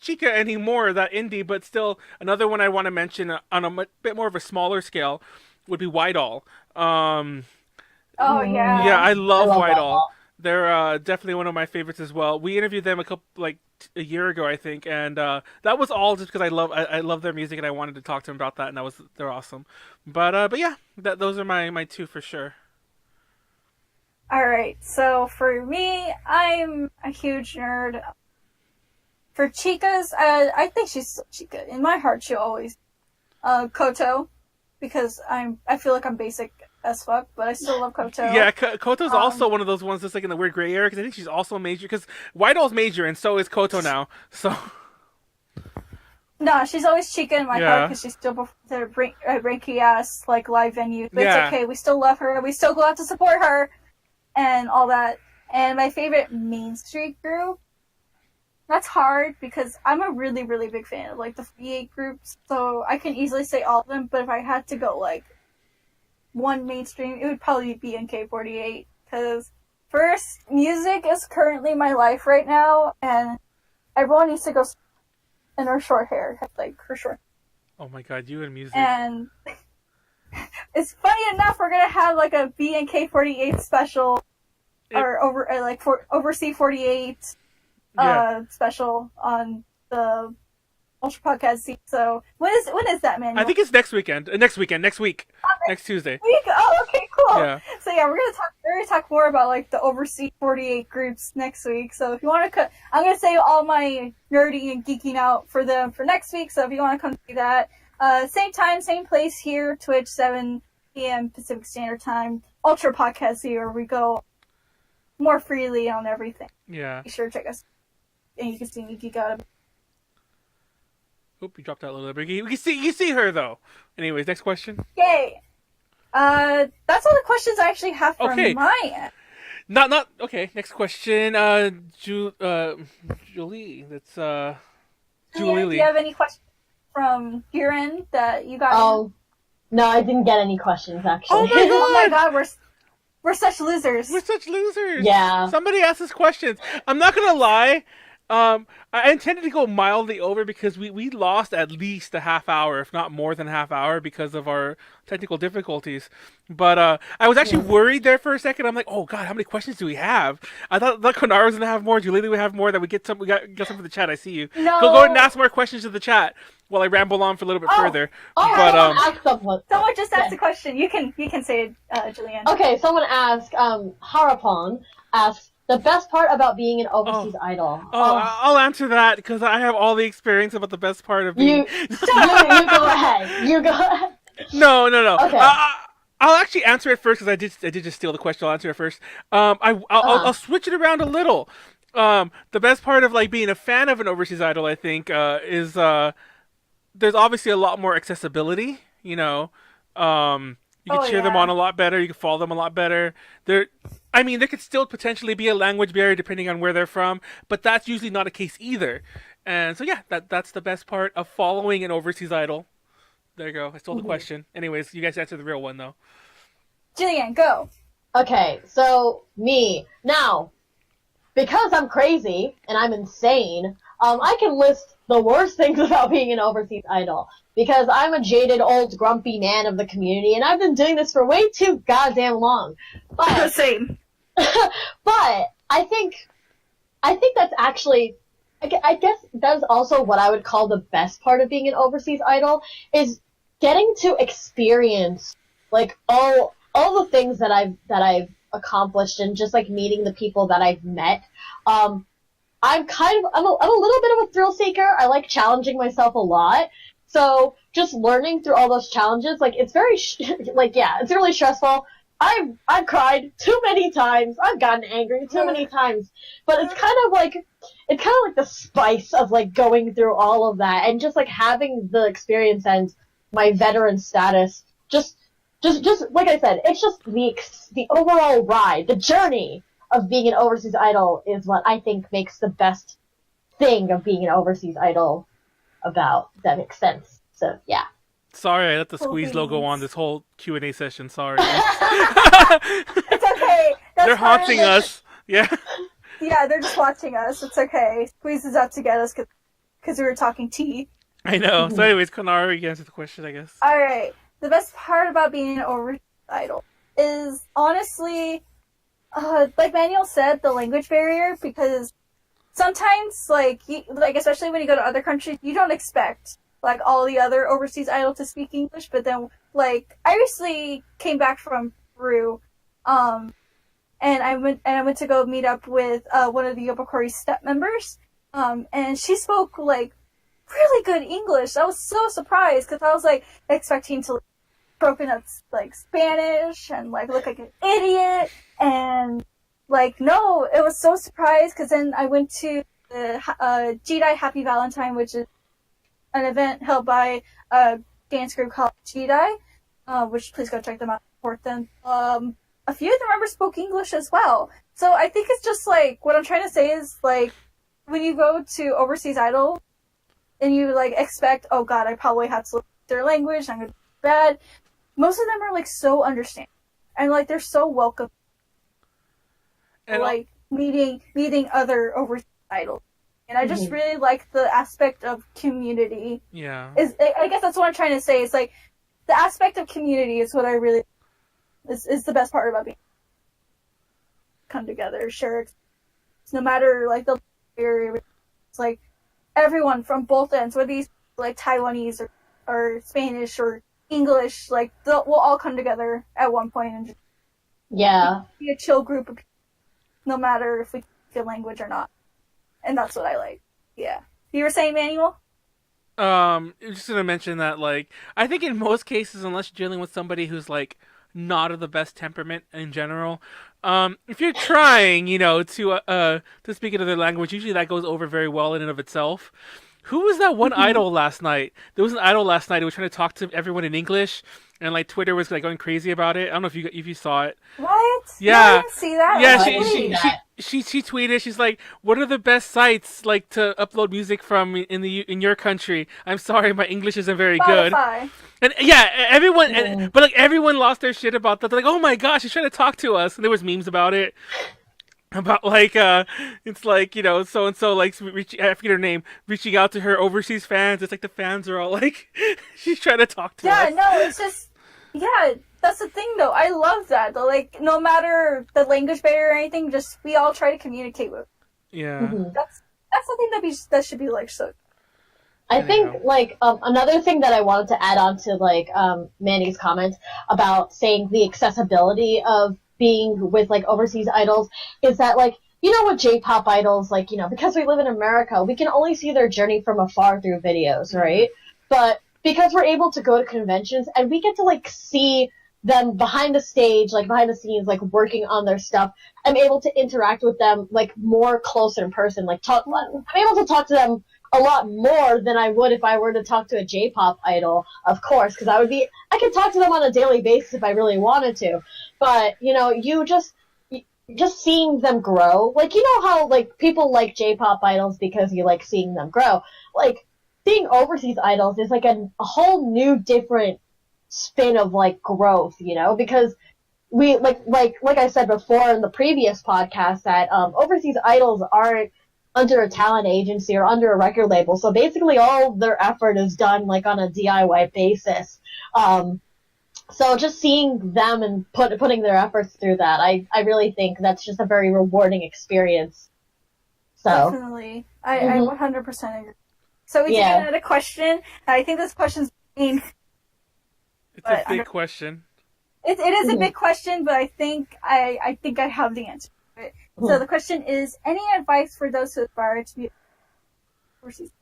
Chica anymore, that indie, but still another one I want to mention on a bit more of a smaller scale would be White All. Oh yeah. Yeah, I love I love White White All. All. They're definitely one of my favorites as well. We interviewed them a year ago, I think, and that was all just because I love their music and I wanted to talk to them about that, and they're awesome. But yeah, those are my two for sure. All right. So for me, I'm a huge nerd. For Chicas, I think she's still Chica. In my heart, she'll always Koto, because I feel like I'm basic as fuck, but I still love Koto. Yeah, Koto's also one of those ones that's like in the weird gray area because I think she's also major because White All's major and so is Koto now. So No, she's always Chica in my Yeah. heart because she's still before the ranky ass like live venue. But Yeah. it's okay. We still love her. We still go out to support her and all that. And my favorite Main Street group. That's hard because I'm a really, really big fan of like the 48 groups, so I can easily say all of them. But if I had to go like one mainstream, it would probably be NK48 because first, music is currently my life right now, and everyone needs to go in her short hair, like her short. oh my god, you and music. And it's funny enough, we're gonna have like a BNK48 special, or Oversea 48 special on the Ultra Podcast scene. So when is that, man? I think it's next week. Next Tuesday. Oh, okay, cool. Yeah. So yeah, we're gonna talk more about like the Oversea 48 groups next week. So if you want to, I'm gonna save all my nerdy and geeking out for them for next week. So if you want to come see that, same time, same place here, Twitch, 7 p.m. Pacific Standard Time, Ultra Podcast here, where we go more freely on everything. Yeah. Be sure to check us, and you can see me geek out. Oop, you dropped out a little bit. You see her though. Anyways, next question. Yay! That's all the questions I actually have from Okay. my end. Not okay. Next question. Julie. That's Do Julie. you have any questions from your end that you got? Oh, no, I didn't get any questions actually. Oh my Oh my God. god, we're such losers. We're such losers. Yeah. Somebody asked us questions. I'm not gonna lie. I intended to go mildly over because we lost at least a half hour, if not more than a half hour, because of our technical difficulties. But I was actually worried there for a second. I'm like, oh god, how many questions do we have? I thought Konar was gonna have more, Julie would have more. That we get some. Get some from the chat. I see you. No. Go ahead and ask more questions to the chat while I ramble on for a little bit further. But ask someone. Someone just asked a question. You can say it, Julianne. Okay, someone asked. Harapon asks. The best part about being an overseas idol. I'll answer that because I have all the experience about the best part of being. You go ahead. You go ahead. No. Okay. I'll actually answer it first because I did just steal the question. I'll answer it first. I'll switch it around a little. The best part of like being a fan of an overseas idol, I think, is there's obviously a lot more accessibility. You know, you can cheer them on a lot better. You can follow them a lot better. There could still potentially be a language barrier depending on where they're from, but that's usually not a case either. And so yeah, that's the best part of following an overseas idol. There you go. I stole the question. Anyways, you guys answer the real one though. Jillian, go. Okay, so me now, because I'm crazy and I'm insane. I can list the worst things about being an overseas idol. Because I'm a jaded, old, grumpy man of the community, and I've been doing this for way too goddamn long. But same. But I think that's actually, I guess that's also what I would call the best part of being an overseas idol, is getting to experience like all the things that I've accomplished, and just like meeting the people that I've met. I'm a little bit of a thrill seeker. I like challenging myself a lot. So just learning through all those challenges, like it's very it's really stressful. I've cried too many times. I've gotten angry too many times. But it's kind of like the spice of like going through all of that, and just like having the experience and my veteran status. Just like I said, it's just the overall ride, the journey of being an overseas idol is what I think makes the best thing of being an overseas idol about. If that makes sense. So yeah. Sorry, I left the Squeeze logo on this whole Q&A session. Sorry. It's okay. They're haunting us. Yeah. Yeah, they're just watching us. It's okay. Squeeze is out to get us because we were talking tea. I know. So anyways, Konara, you can answer the question, I guess. All right. The best part about being an overseas idol is honestly, like Manuel said, the language barrier, because sometimes, like especially when you go to other countries, you don't expect like all the other overseas idols to speak English. But then, like, I recently came back from Peru, and I went to go meet up with one of the Yobakori step members, and she spoke like really good English. I was so surprised because I was like expecting to broken up like Spanish and like look like an idiot, and like no, it was so surprised because then I went to the Jedi Happy Valentine, which is an event held by a dance group called Jedi, which please go check them out, support them. A few of the members spoke English as well, so I think it's just like what I'm trying to say is like when you go to overseas idol and you like expect, oh god, I probably have to learn their language, I'm gonna be bad. Most of them are like so understanding and like they're so welcome. And like meeting other overseas idols, and I just really like the aspect of community. Yeah. I guess that's what I'm trying to say. It's like the aspect of community is what I really is the best part about being come together, share it. No matter like the area, it's like everyone from both ends, whether these like Taiwanese or Spanish or English, like we'll all come together at one point and just be a chill group of people, no matter if we feel language or not. And that's what I like. Yeah. You were saying, Manuel? I was just gonna mention that, like, I think in most cases, unless you're dealing with somebody who's like not of the best temperament in general, if you're trying, to speak another language, usually that goes over very well in and of itself. Who was that one idol last night? There was an idol last night who was trying to talk to everyone in English, and like Twitter was like going crazy about it. I don't know if you saw it. What? Yeah. No, I didn't see that. Yeah, she tweeted. She's like, "What are the best sites like to upload music from in your country?" I'm sorry, my English isn't very good. And yeah, everyone, but like everyone lost their shit about that. They're like, "Oh my gosh, she's trying to talk to us," and there was memes about it. about it's like, so and so like I forget her name, reaching out to her overseas fans. It's like the fans are all like she's trying to talk to Yeah, us. no, it's just, yeah, that's the thing though. I love that. Though, like, no matter the language barrier or anything, just we all try to communicate with. Yeah. That's something that should be like so. I think Anyhow. like another thing that I wanted to add on to like Manny's comment about saying the accessibility of being with like overseas idols is that like with J-pop idols, like because we live in America, we can only see their journey from afar through videos, right? But because we're able to go to conventions and we get to like see them behind the stage, like behind the scenes, like working on their stuff, I'm able to interact with them like more close in person, like I'm able to talk to them a lot more than I would if I were to talk to a J-pop idol, of course, because I could talk to them on a daily basis if I really wanted to. But, you just seeing them grow, like, how, like, people like J-pop idols because you like seeing them grow. Like, seeing overseas idols is like a whole new different spin of, like, growth, because we, like I said before in the previous podcast, that overseas idols aren't under a talent agency or under a record label. So basically all their effort is done like on a DIY basis. So just seeing them and putting their efforts through that, I really think that's just a very rewarding experience. So Definitely. I 100% agree. So we did another question. I think this question's It's a big question. It is a big question, but I think I have the answer to it. So the question is, any advice for those who aspire to be overseas?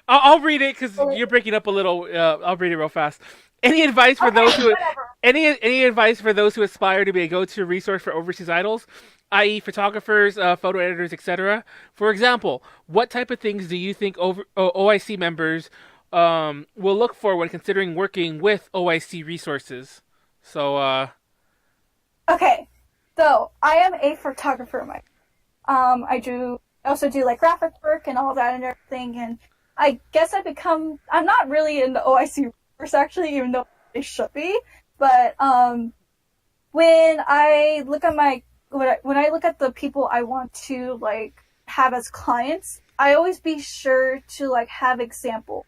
I'll read it because you're breaking up a little. I'll read it real fast. Any advice for those who any advice for those who aspire to be a go-to resource for overseas idols, i.e., photographers, photo editors, etc. For example, what type of things do you think OIC members will look for when considering working with OIC resources? So, Okay. So, I am a photographer. I also do like graphic work and all that and everything, and I guess I'm not really in the OIC resource actually, even though I should be, but when I look at the people I want to like have as clients, I always be sure to like have example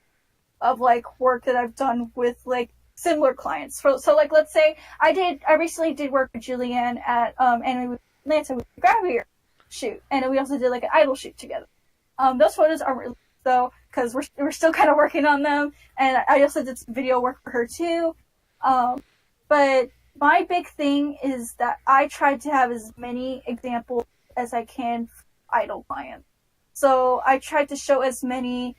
of like work that I've done with like similar clients. So like, let's say I recently did work with Julianne at Anime with Atlanta with the Gravity shoot, and we also did like an idol shoot together. Those photos aren't released though, because we're still kind of working on them, and I also did some video work for her too. But my big thing is that I tried to have as many examples as I can for idol clients. So I tried to show as many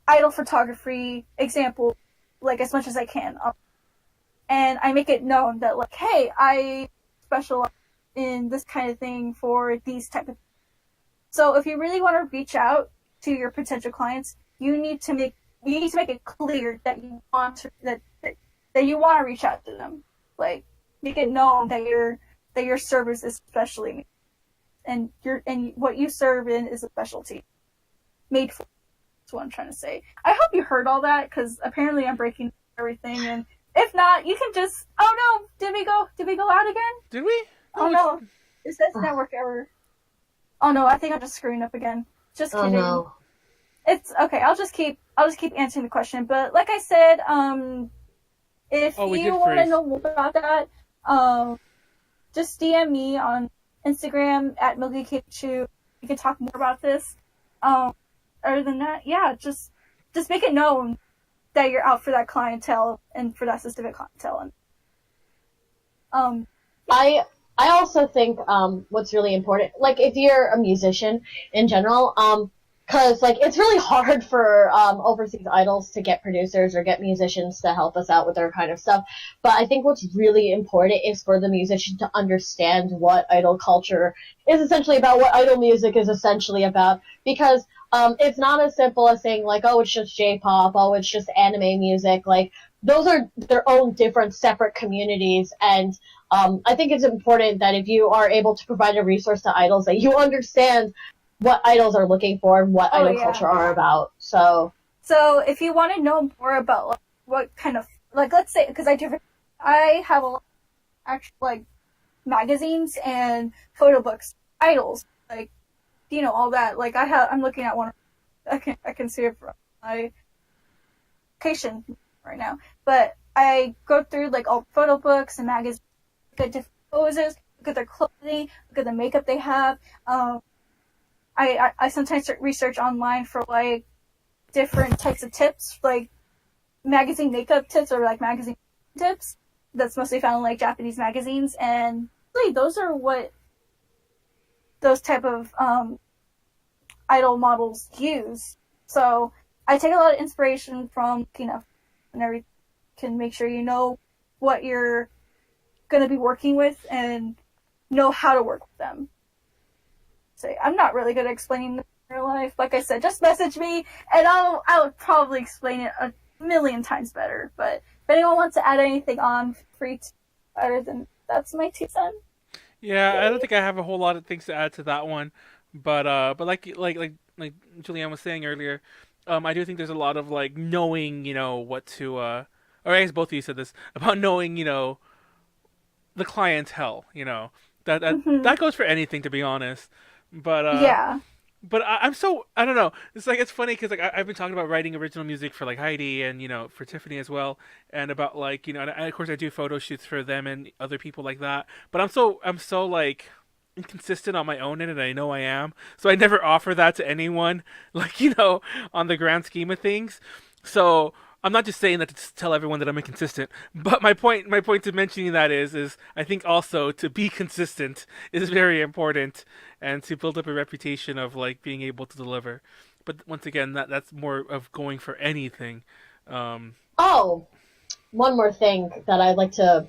idol photography examples like as much as I can, and I make it known that like, hey, I specialize in this kind of thing for these type of. So if you really want to reach out to your potential clients, you need to make it clear that you want to that you want to reach out to them. Like, make it known that your service is specially made, and what you serve in is a specialty made for. That's what I'm trying to say. I hope you heard all that, because apparently I'm breaking everything, and if not, you can just. Oh no! Did we go out again? Did we? Oh no! It says network error. Oh no! I think I'm just screwing up again. Just kidding. Oh, no. It's okay. I'll just keep answering the question. But like I said, if you want to know more about that, just DM me on Instagram at MilkyCakeChew. We can talk more about this. Other than that, yeah, just make it known that you're out for that clientele and for that specific clientele. And I also think what's really important, like if you're a musician in general, because like it's really hard for overseas idols to get producers or get musicians to help us out with their kind of stuff. But I think what's really important is for the musician to understand what idol culture is essentially about, what idol music is essentially about, because it's not as simple as saying like, oh, it's just J-pop, oh, it's just anime music. Like, those are their own different separate communities, and I think it's important that if you are able to provide a resource to idols, that you understand what idols are looking for and what idol culture are about. So if you want to know more about like, what kind of, like, let's say, because I have a lot of actual like magazines and photo books, idols, like, all that. Like I'm looking at one. I can see it from my location right now, but I go through like all photo books and magazines, look at different poses, look at their clothing, look at the makeup they have. I sometimes research online for like different types of tips, like magazine makeup tips or like magazine tips. That's mostly found in like Japanese magazines, and really those are what those type of idol models use. So I take a lot of inspiration from looking up and everything. Can make sure you know what you're going to be working with and know how to work with them. So I'm not really good at explaining this in real life. Like I said, just message me and I would probably explain it a million times better. But if anyone wants to add anything on, feel free to. Other than that's my 2 cents. Yeah, I don't think I have a whole lot of things to add to that one, but like Julianne was saying earlier, I do think there's a lot of like knowing, what to, or I guess both of you said this about knowing, the clientele, that goes for anything, to be honest, but Yeah. But I don't know. It's funny because like I've been talking about writing original music for like Heidi and for Tiffany as well, and about like and of course I do photo shoots for them and other people like that. But I'm so like inconsistent on my own end, and I know I am, so I never offer that to anyone. Like on the grand scheme of things, so. I'm not just saying that to tell everyone that I'm inconsistent, but my point to mentioning that is I think also to be consistent is very important, and to build up a reputation of like being able to deliver. But once again, that's more of going for anything. Um, Oh, one more thing that I like to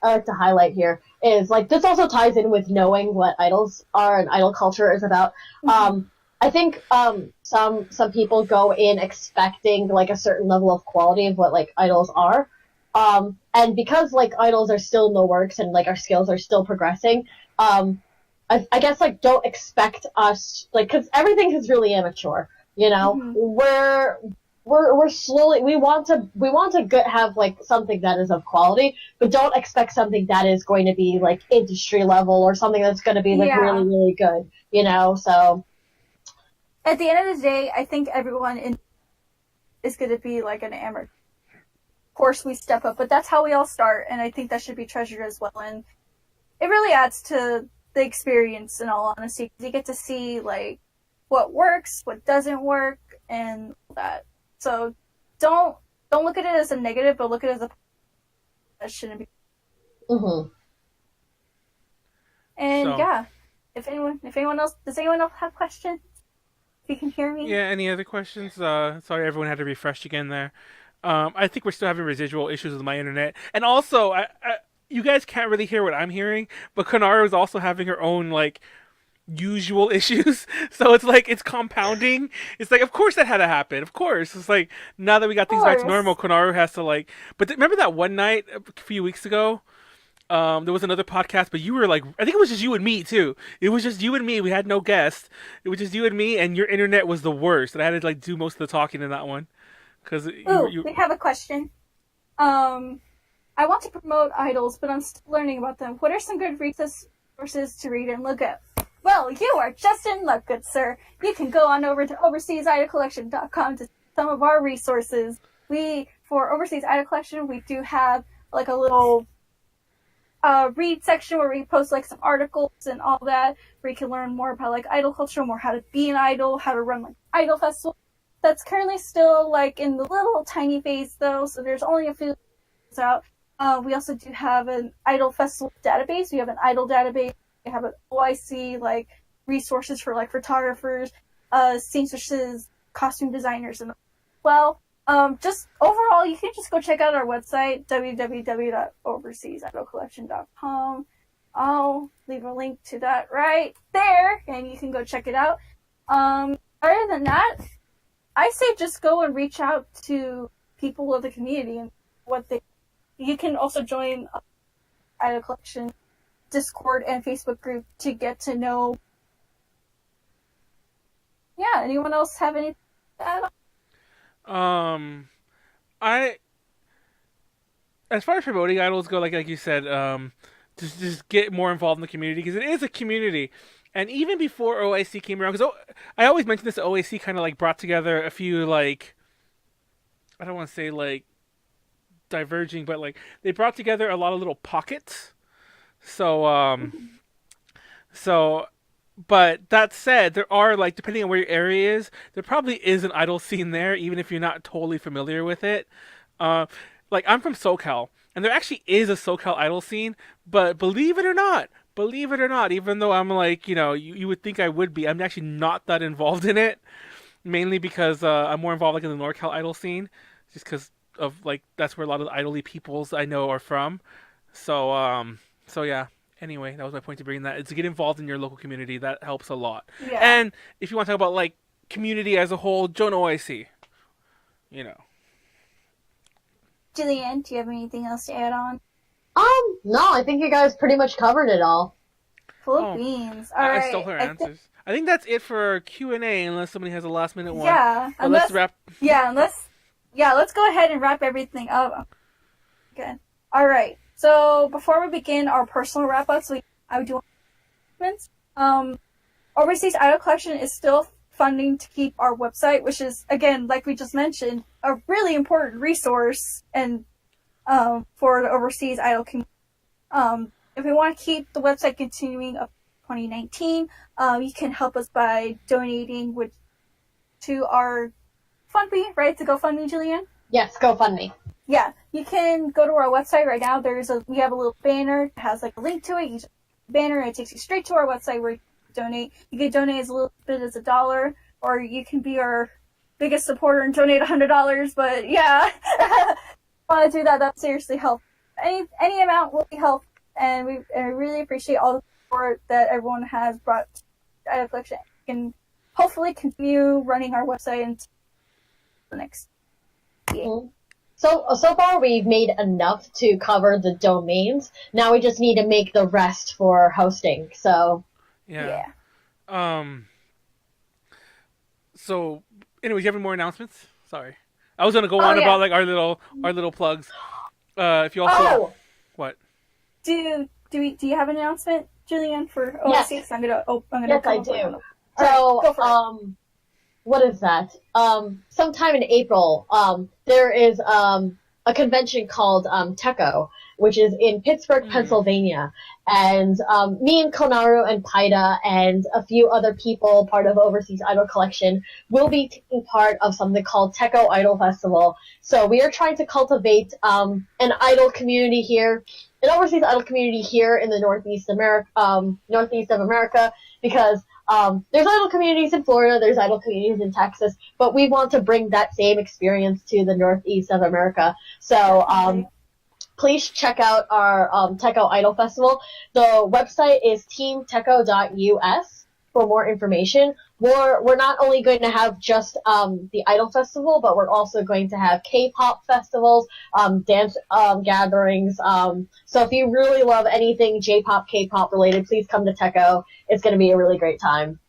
highlight here is like this also ties in with knowing what idols are and idol culture is about. I think some people go in expecting like a certain level of quality of what like idols are, and because like idols are still in the works and like our skills are still progressing, I guess like don't expect us like because everything is really immature. We're slowly we want to have like something that is of quality, but don't expect something that is going to be like industry level or something that's going to be like really really good. So At the end of the day, I think everyone is going to be like an amateur. Of course, we step up, but that's how we all start, and I think that should be treasured as well. And it really adds to the experience, in all honesty, because you get to see like what works, what doesn't work, and all that. So don't look at it as a negative, but look at it as a that shouldn't be. mhm. And so yeah, if anyone else, does anyone else have questions? If you can hear me. yeah, any other questions? Sorry, everyone had to refresh again there. I think we're still having residual issues with my internet, and also you guys can't really hear what I'm hearing, but Konara is also having her own like usual issues. So it's like it's compounding. It's like of course that had to happen. Of course. It's like now that we got Of things back to course. normal, Konaru has to like but remember that one night a few weeks ago? There was another podcast, but you were like I think it was just you and me too. It was just you and me. We had no guest. It was just you and me, and your internet was the worst. And I had to like do most of the talking in that one. Because Ooh, you we have a question. I want to promote idols, but I'm still learning about them. What are some good resources to read and look up? Well, you are just in luck, good sir. You can go on over to overseasidolcollection.com to see some of our resources. For Overseas Idol Collection, we do have like a little read section where we post like some articles and all that, where you can learn more about like idol culture, more how to be an idol, how to run like idol festival. That's currently still like in the little tiny phase though, so there's only a few out. We also do have an idol festival database. We have an idol database. We have an OIC like resources for like photographers, seamstresses, costume designers, and well. Just overall, you can just go check out our website, www.overseasidolcollection.com. I'll leave a link to that right there, and you can go check it out. Other than that, I say just go and reach out to people of the community and what they. You can also join Idol Collection Discord and Facebook group to get to know. Yeah, anyone else have anything to add on? I as far as promoting idols go, like you said, just get more involved in the community because it is a community. And even before OIC came around, because I always mention this, OIC kind of like brought together a few like I don't want to say like diverging, but like they brought together a lot of little pockets. So so but that said, there are like depending on where your area is, there probably is an idol scene there, even if you're not totally familiar with it. Uh, like I'm from SoCal, and there actually is a SoCal idol scene, but believe it or not, even though I'm like, you would think I would be, I'm actually not that involved in it. Mainly because I'm more involved like in the NorCal idol scene, just because of like that's where a lot of the idol peoples I know are from. So yeah. Anyway, that was my point to bring that. It's to get involved in your local community. That helps a lot. Yeah. And if you want to talk about like community as a whole, join OIC. You know. Jillian, do you have anything else to add on? No, I think you guys pretty much covered it all. Full Oh, of beans. All I right. stole her answers. I think that's it for Q&A, unless somebody has a last minute one. Yeah. But let's wrap. Let's go ahead and wrap everything up. Good. All right. So before we begin our personal wrap ups, I would do announcements. Overseas Idol Collection is still funding to keep our website, which is again, like we just mentioned, a really important resource and for the overseas idol community. If we want to keep the website continuing up 2019, you can help us by donating to our GoFundMe, right? To GoFundMe, Jillian? Yes, GoFundMe. Yeah, you can go to our website right now. We have a little banner that has like a link to it. You just banner and it takes you straight to our website where you can donate. You can donate as little bit as $1, or you can be our biggest supporter and donate $100. But yeah, if you want to do that, that seriously helps. Any amount will be helpful, and we really appreciate all the support that everyone has brought to the Idol Collection. We can hopefully continue running our website until the next year. Mm-hmm. So far we've made enough to cover the domains. Now we just need to make the rest for hosting. So Yeah. So, anyways, you have any more announcements? Sorry, I was gonna go on about like our little plugs. If you also what? Do you have an announcement, Julianne, for OSC? Yes. I'm gonna yes, I do. So, what is that? Sometime in April, there is a convention called TECO, which is in Pittsburgh, Pennsylvania. And me and Konaru and Paida and a few other people, part of Overseas Idol Collection, will be taking part of something called TECO Idol Festival. So we are trying to cultivate an idol community here, an overseas idol community here in the Northeast of America, because there's idol communities in Florida, there's idol communities in Texas, but we want to bring that same experience to the Northeast of America. So please check out our TECO Idol Festival. The website is teamteco.us for more information. We're not only going to have just the Idol Festival, but we're also going to have K-pop festivals, dance gatherings. So if you really love anything J-pop, K-pop related, please come to TECO. It's going to be a really great time.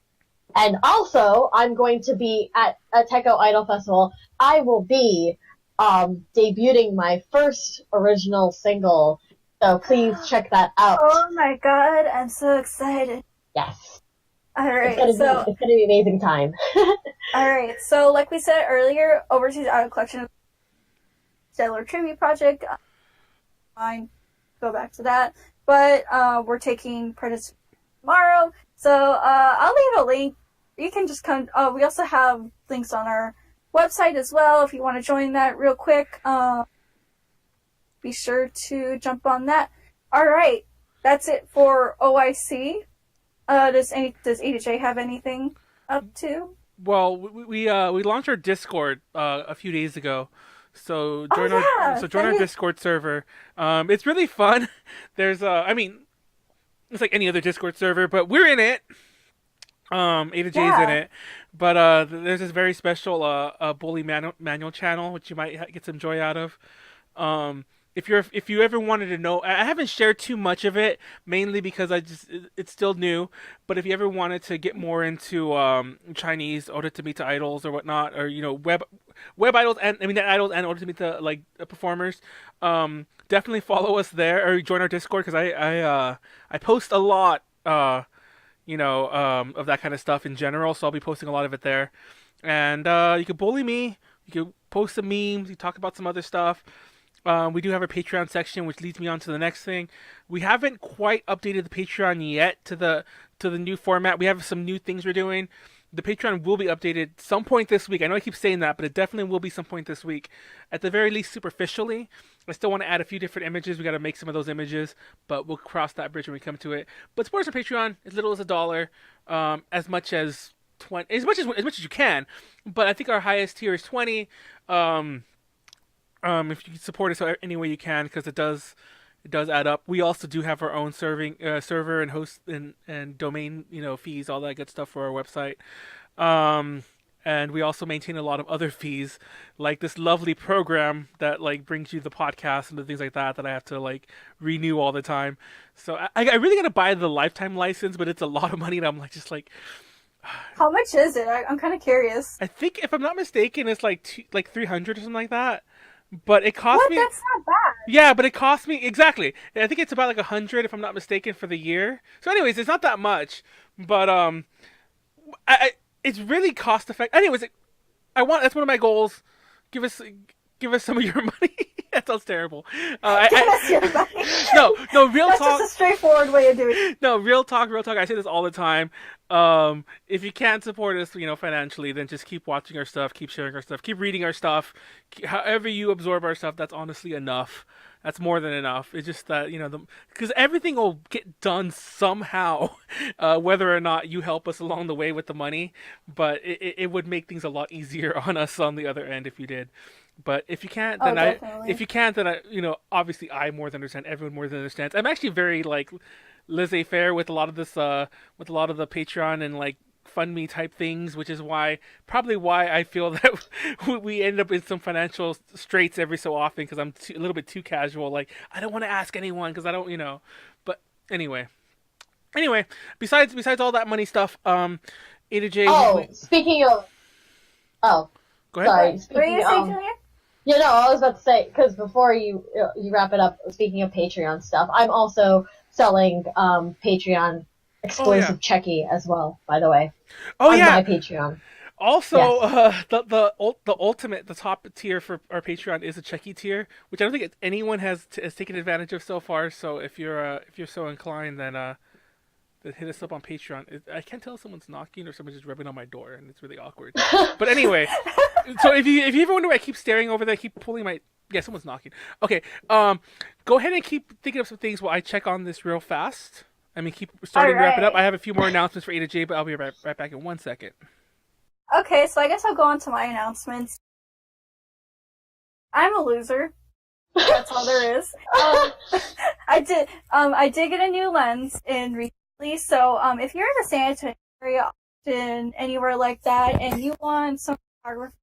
And also, I'm going to be at a TECO Idol Festival. I will be debuting my first original single. So please check that out. Oh my god, I'm so excited. Yes. Alright, it's gonna be an amazing time. Alright, so like we said earlier, Overseas Idol Collection is a Stellure tribute project. Fine, go back to that. But we're taking participation tomorrow. So I'll leave a link. You can just come. We also have links on our website as well if you want to join that real quick. Be sure to jump on that. Alright, that's it for OIC. Does AJ have anything up to? Well, we launched our Discord a few days ago, so join our Discord server. It's really fun. There's it's like any other Discord server, but we're in it. A to J's in it, but there's this very special bully manual channel which you might get some joy out of. if you ever wanted to know, I haven't shared too much of it, mainly because it's still new. But if you ever wanted to get more into Chinese Ototomita idols or whatnot, or web idols, and I mean idols and Ototomita like performers, definitely follow us there or join our Discord, because I post a lot of that kind of stuff in general. So I'll be posting a lot of it there, and you can bully me. You can post some memes. You talk about some other stuff. We do have a Patreon section, which leads me on to the next thing. We haven't quite updated the Patreon yet to the new format. We have some new things we're doing. The Patreon will be updated some point this week. I know I keep saying that, but it definitely will be some point this week. At the very least, superficially. I still want to add a few different images. We got to make some of those images, but we'll cross that bridge when we come to it. But support us on Patreon as little as $1, as much as 20, as much as you can. But I think our highest tier is 20. If you can support us any way you can, because it does add up. We also do have our own server and host and domain fees, all that good stuff for our website. And we also maintain a lot of other fees, like this lovely program that like brings you the podcast and the things like that I have to like renew all the time. So I really gotta buy the lifetime license, but it's a lot of money, and I'm like just like. How much is it? I'm kind of curious. I think if I'm not mistaken, it's like 300 or something like that. But it cost me. That's not bad. Yeah, but it cost me exactly. I think it's about like 100 if I'm not mistaken for the year. So, anyways, it's not that much, but it's really cost effective. Anyways, that's one of my goals. Give us some of your money. That sounds terrible. Give us your money. No, real That's talk. just a straightforward way of doing it. No, real talk. I say this all the time. If you can't support us, financially, then just keep watching our stuff, keep sharing our stuff, keep reading our stuff. However you absorb our stuff, that's honestly enough. That's more than enough. It's just that, because everything will get done somehow, whether or not you help us along the way with the money. But it would make things a lot easier on us on the other end if you did. But if you can't, then obviously I more than understand. Everyone more than understands. I'm actually very like laissez-faire with a lot of this, with a lot of the Patreon and like fund me type things, which is probably why I feel that we end up in some financial straits every so often, because I'm a little bit too casual. Like I don't want to ask anyone because I don't, But anyway, besides all that money stuff, A to J. Speaking of, go ahead. Sorry. What are Speaking you saying, Julia? Yeah, no, I was about to say, because before you wrap it up, speaking of Patreon stuff, I'm also selling Patreon exclusive Checky as well, by the way. On my Patreon. Also, the ultimate, the top tier for our Patreon is a Checky tier, which I don't think anyone has taken advantage of so far. So if you're so inclined, then hit us up on Patreon. I can't tell if someone's knocking or someone's just rubbing on my door, and it's really awkward. But anyway, so if you ever wonder why I keep staring over there, I keep pulling my. Yeah, someone's knocking. Okay, go ahead and keep thinking of some things while I check on this real fast. Keep starting to wrap it up. I have a few more announcements for A to J, but I'll be right back in 1 second. Okay, so I guess I'll go on to my announcements. I'm a loser. That's all there is. I did get a new lens in recently, so if you're in the San Antonio area, anywhere like that, and you want some photography,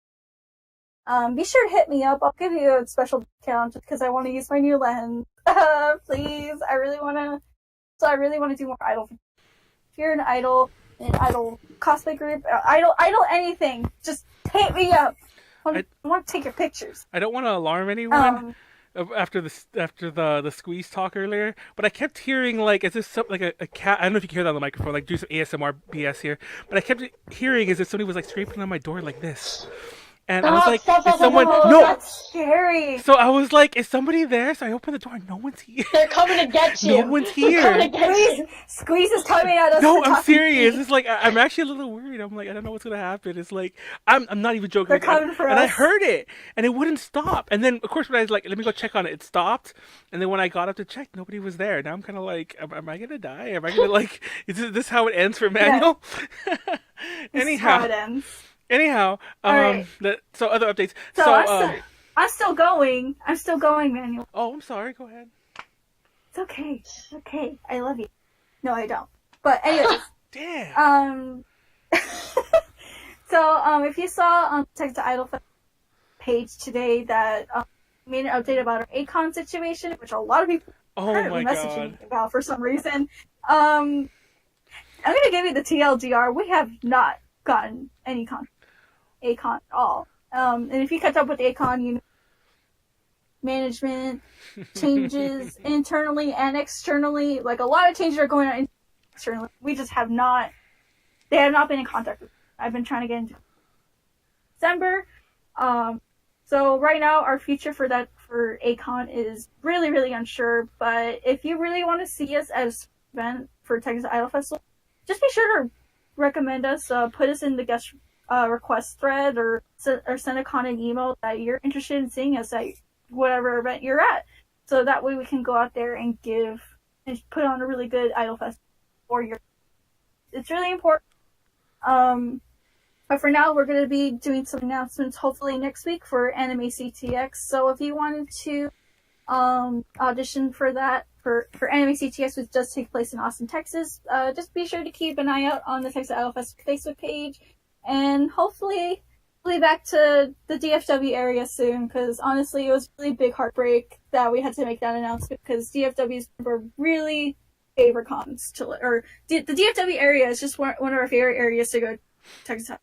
be sure to hit me up. I'll give you a special discount just because I want to use my new lens. Please, I really want to do more idol. If you're an idol cosplay group, idol anything, just hit me up. I want to take your pictures. I don't want to alarm anyone after the squeeze talk earlier, but I kept hearing is this like a cat? I don't know if you can hear that on the microphone. Like do some ASMR BS here, but I kept hearing as if somebody was like scraping on my door like this. And I was like, is someone... No! That's scary. So I was like, is somebody there? So I opened the door and no one's here. They're coming to get you. No one's here. Squeeze is coming at us. No, I'm serious. It's like, I'm actually a little worried. I'm like, I don't know what's going to happen. It's like, I'm not even joking. They're coming for us. And I heard it. And it wouldn't stop. And then, of course, when I was like, let me go check on it, it stopped. And then when I got up to check, nobody was there. Now I'm kind of like, am I going to die? Am I going to is this how it ends for Manuel? Yeah. Anyhow. This is how it ends. Anyhow, right. So other updates. I'm still going. I'm still going, Manuel. Oh, I'm sorry. Go ahead. It's okay. It's okay. I love you. No, I don't. But anyways. Damn. So if you saw on Tech to Idol page today that made an update about our Acon situation, which a lot of people Oh currently my messaging god. me about for some reason. I'm gonna give you the TLDR. We have not gotten any Acon at all. And if you catch up with Acon, you know, management changes internally and externally. Like, a lot of changes are going on externally. We just have not. They have not been in contact with me. I've been trying to get into December. So right now our future for Acon is really, really unsure. But if you really want to see us at an event for Texas Idol Festival, just be sure to recommend us. Put us in the guest request thread, or send a Con an email that you're interested in seeing us at whatever event you're at. So that way we can go out there and put on a really good Idol Festival for your. It's really important. But for now, we're going to be doing some announcements hopefully next week for Anime CTX. So if you wanted to audition for that, for Anime CTX, which does take place in Austin, Texas, just be sure to keep an eye out on the Texas Idol Fest Facebook page. And hopefully we'll be back to the DFW area soon, because honestly, it was a really big heartbreak that we had to make that announcement, because DFW is one of our really favorite cons the DFW area is just one of our favorite areas to go to Texas.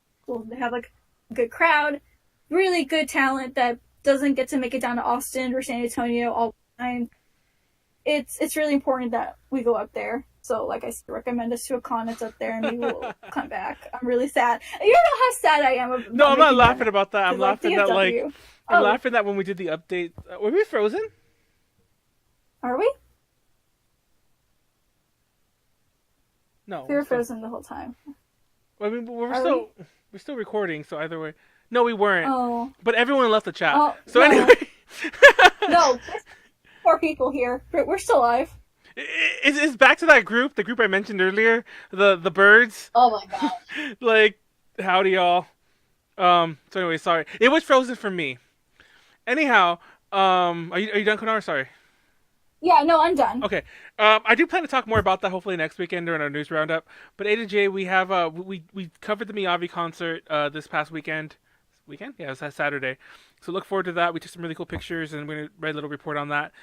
They have like a good crowd, really good talent that doesn't get to make it down to Austin or San Antonio all the time. It's really important that we go up there. So, like I said, recommend us to a con that's up there, and we will come back. I'm really sad. You don't know how sad I am. No, I'm not laughing about that. I'm laughing that DFW. I'm laughing that when we did the update, were we frozen? Are we? No. We were frozen the whole time. I mean, we're still recording, so either way. No, we weren't. Oh. But everyone left the chat. Oh, so no. anyway. No, there's 4 people here, but we're still live. It's back to that group, the group I mentioned earlier, the birds. Oh my gosh. Like, howdy y'all. So anyway, sorry. It was frozen for me. Anyhow, are you done, Konar? Sorry. Yeah, no, I'm done. Okay. I do plan to talk more about that hopefully next weekend during our news roundup. But A to J, we have we covered the Miyavi concert this past weekend. Yeah, it was Saturday. So look forward to that. We took some really cool pictures, and we're gonna write a little report on that.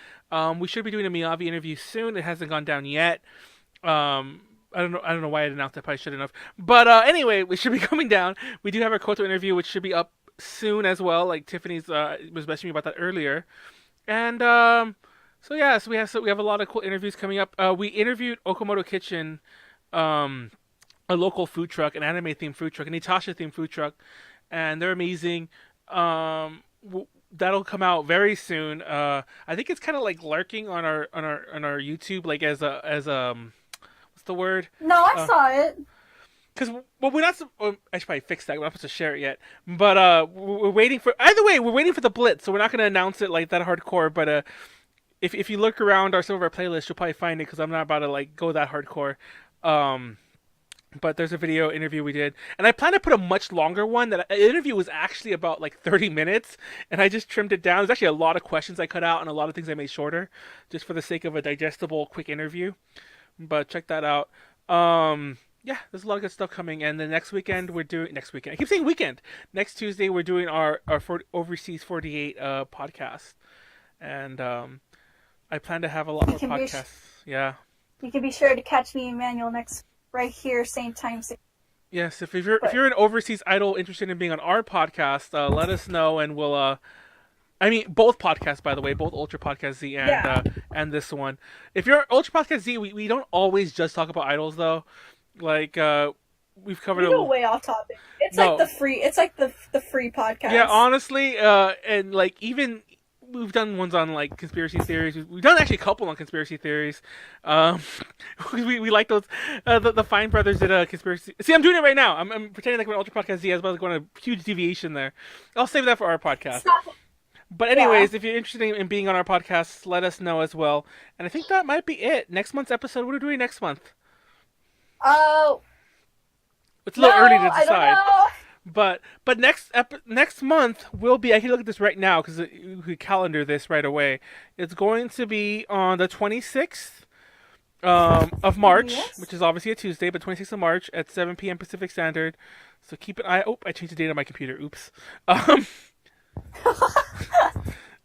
We should be doing a Miyavi interview soon. It hasn't gone down yet. I don't know why I announced that. Probably shouldn't have. But anyway, we should be coming down. We do have our Koto interview, which should be up soon as well. Like Tiffany's was messaging me about that earlier. And so we have a lot of cool interviews coming up. We interviewed Okamoto Kitchen, a local food truck, an anime themed food truck, an Itasha themed food truck, and they're amazing. That'll come out very soon. I think it's kind of like lurking on our YouTube, like as a what's the word? No, I saw it. Because we're not. I should probably fix that. We're not supposed to share it yet. But we're waiting for. Either way, we're waiting for the blitz, so we're not going to announce it like that hardcore. But if you look around some of our playlists, you'll probably find it, because I'm not about to like go that hardcore. But there's a video interview we did, and I plan to put a much longer one. That interview was actually about like 30 minutes, and I just trimmed it down. There's actually a lot of questions I cut out, and a lot of things I made shorter, just for the sake of a digestible, quick interview. But check that out. Yeah, there's a lot of good stuff coming, and the next weekend we're doing. Next weekend, I keep saying weekend. Next Tuesday we're doing our Overseas 48 podcast, and I plan to have a lot more podcasts. Yeah. You can be sure to catch me, Emmanuel, right here, same time. Yes, if you're an overseas idol interested in being on our podcast, let us know, and we'll. I mean, both podcasts, by the way, both Ultra Podcast Z and this one. If you're Ultra Podcast Z, we don't always just talk about idols, though. Like we've covered. We go way off topic. It's like the free. It's like the free podcast. Yeah, honestly, and like even. We've done ones on like conspiracy theories. We've done actually a couple on conspiracy theories. We like those. The Fine Brothers did a conspiracy. See, I'm doing it right now. I'm pretending like we're Ultra Podcast Z, as well as going a huge deviation there. I'll save that for our podcast. But anyways, if you're interested in being on our podcast, let us know as well. And I think that might be it. Next month's episode. What are we doing next month? Oh. It's a little early to decide. I don't know. But next month will be. I can look at this right now because we calendar this right away. It's going to be on the 26th of March, which is obviously a Tuesday, but 26th of March at 7 p.m. Pacific Standard. So keep an eye. Oh, I changed the date on my computer. Oops.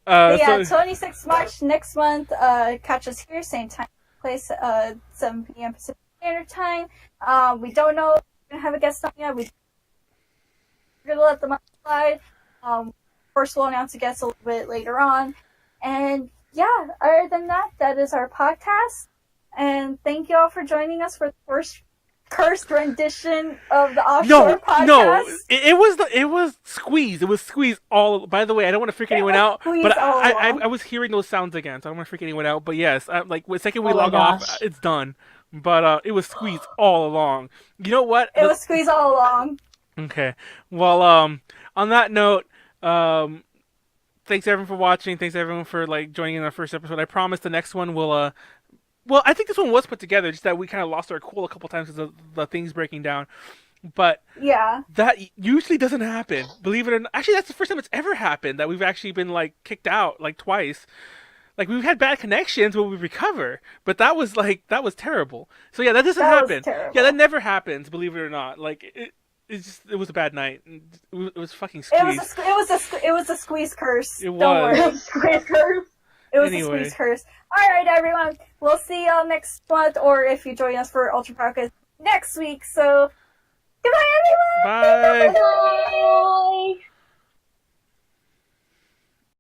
But yeah, So 26th March next month. Catch us here, same time, place, 7 p.m. Pacific Standard Time. We don't know if we're gonna have a guest on yet. We're gonna let them slide. Of course, we'll announce a guest a little bit later on. And yeah, other than that, that is our podcast. And thank you all for joining us for the first cursed rendition of the Offshore Podcast. It was squeeze. It was squeeze all. By the way, I don't want to freak anyone out, but I was hearing those sounds again, so I don't want to freak anyone out. But yes, like the second we log off, it's done. But it was squeeze all along. You know what? It was squeeze all along. Okay. Well, on that note, thanks everyone for watching. Thanks everyone for joining in our first episode. I promise the next one will well, I think this one was put together, just that we kind of lost our cool a couple times because of the things breaking down. But yeah, that usually doesn't happen. Believe it or not. Actually, that's the first time it's ever happened that we've actually been kicked out twice. We've had bad connections, but we recover. But that was terrible. So yeah, that doesn't happen. Yeah, that never happens. Believe it or not. It was a bad night. It was fucking squeeze. It was a squeeze curse. It was. Don't worry. Squeeze curse. It was a squeeze curse. Alright, everyone. We'll see y'all next month, or if you join us for Ultra Podcast next week. So, goodbye, everyone! Bye! Bye!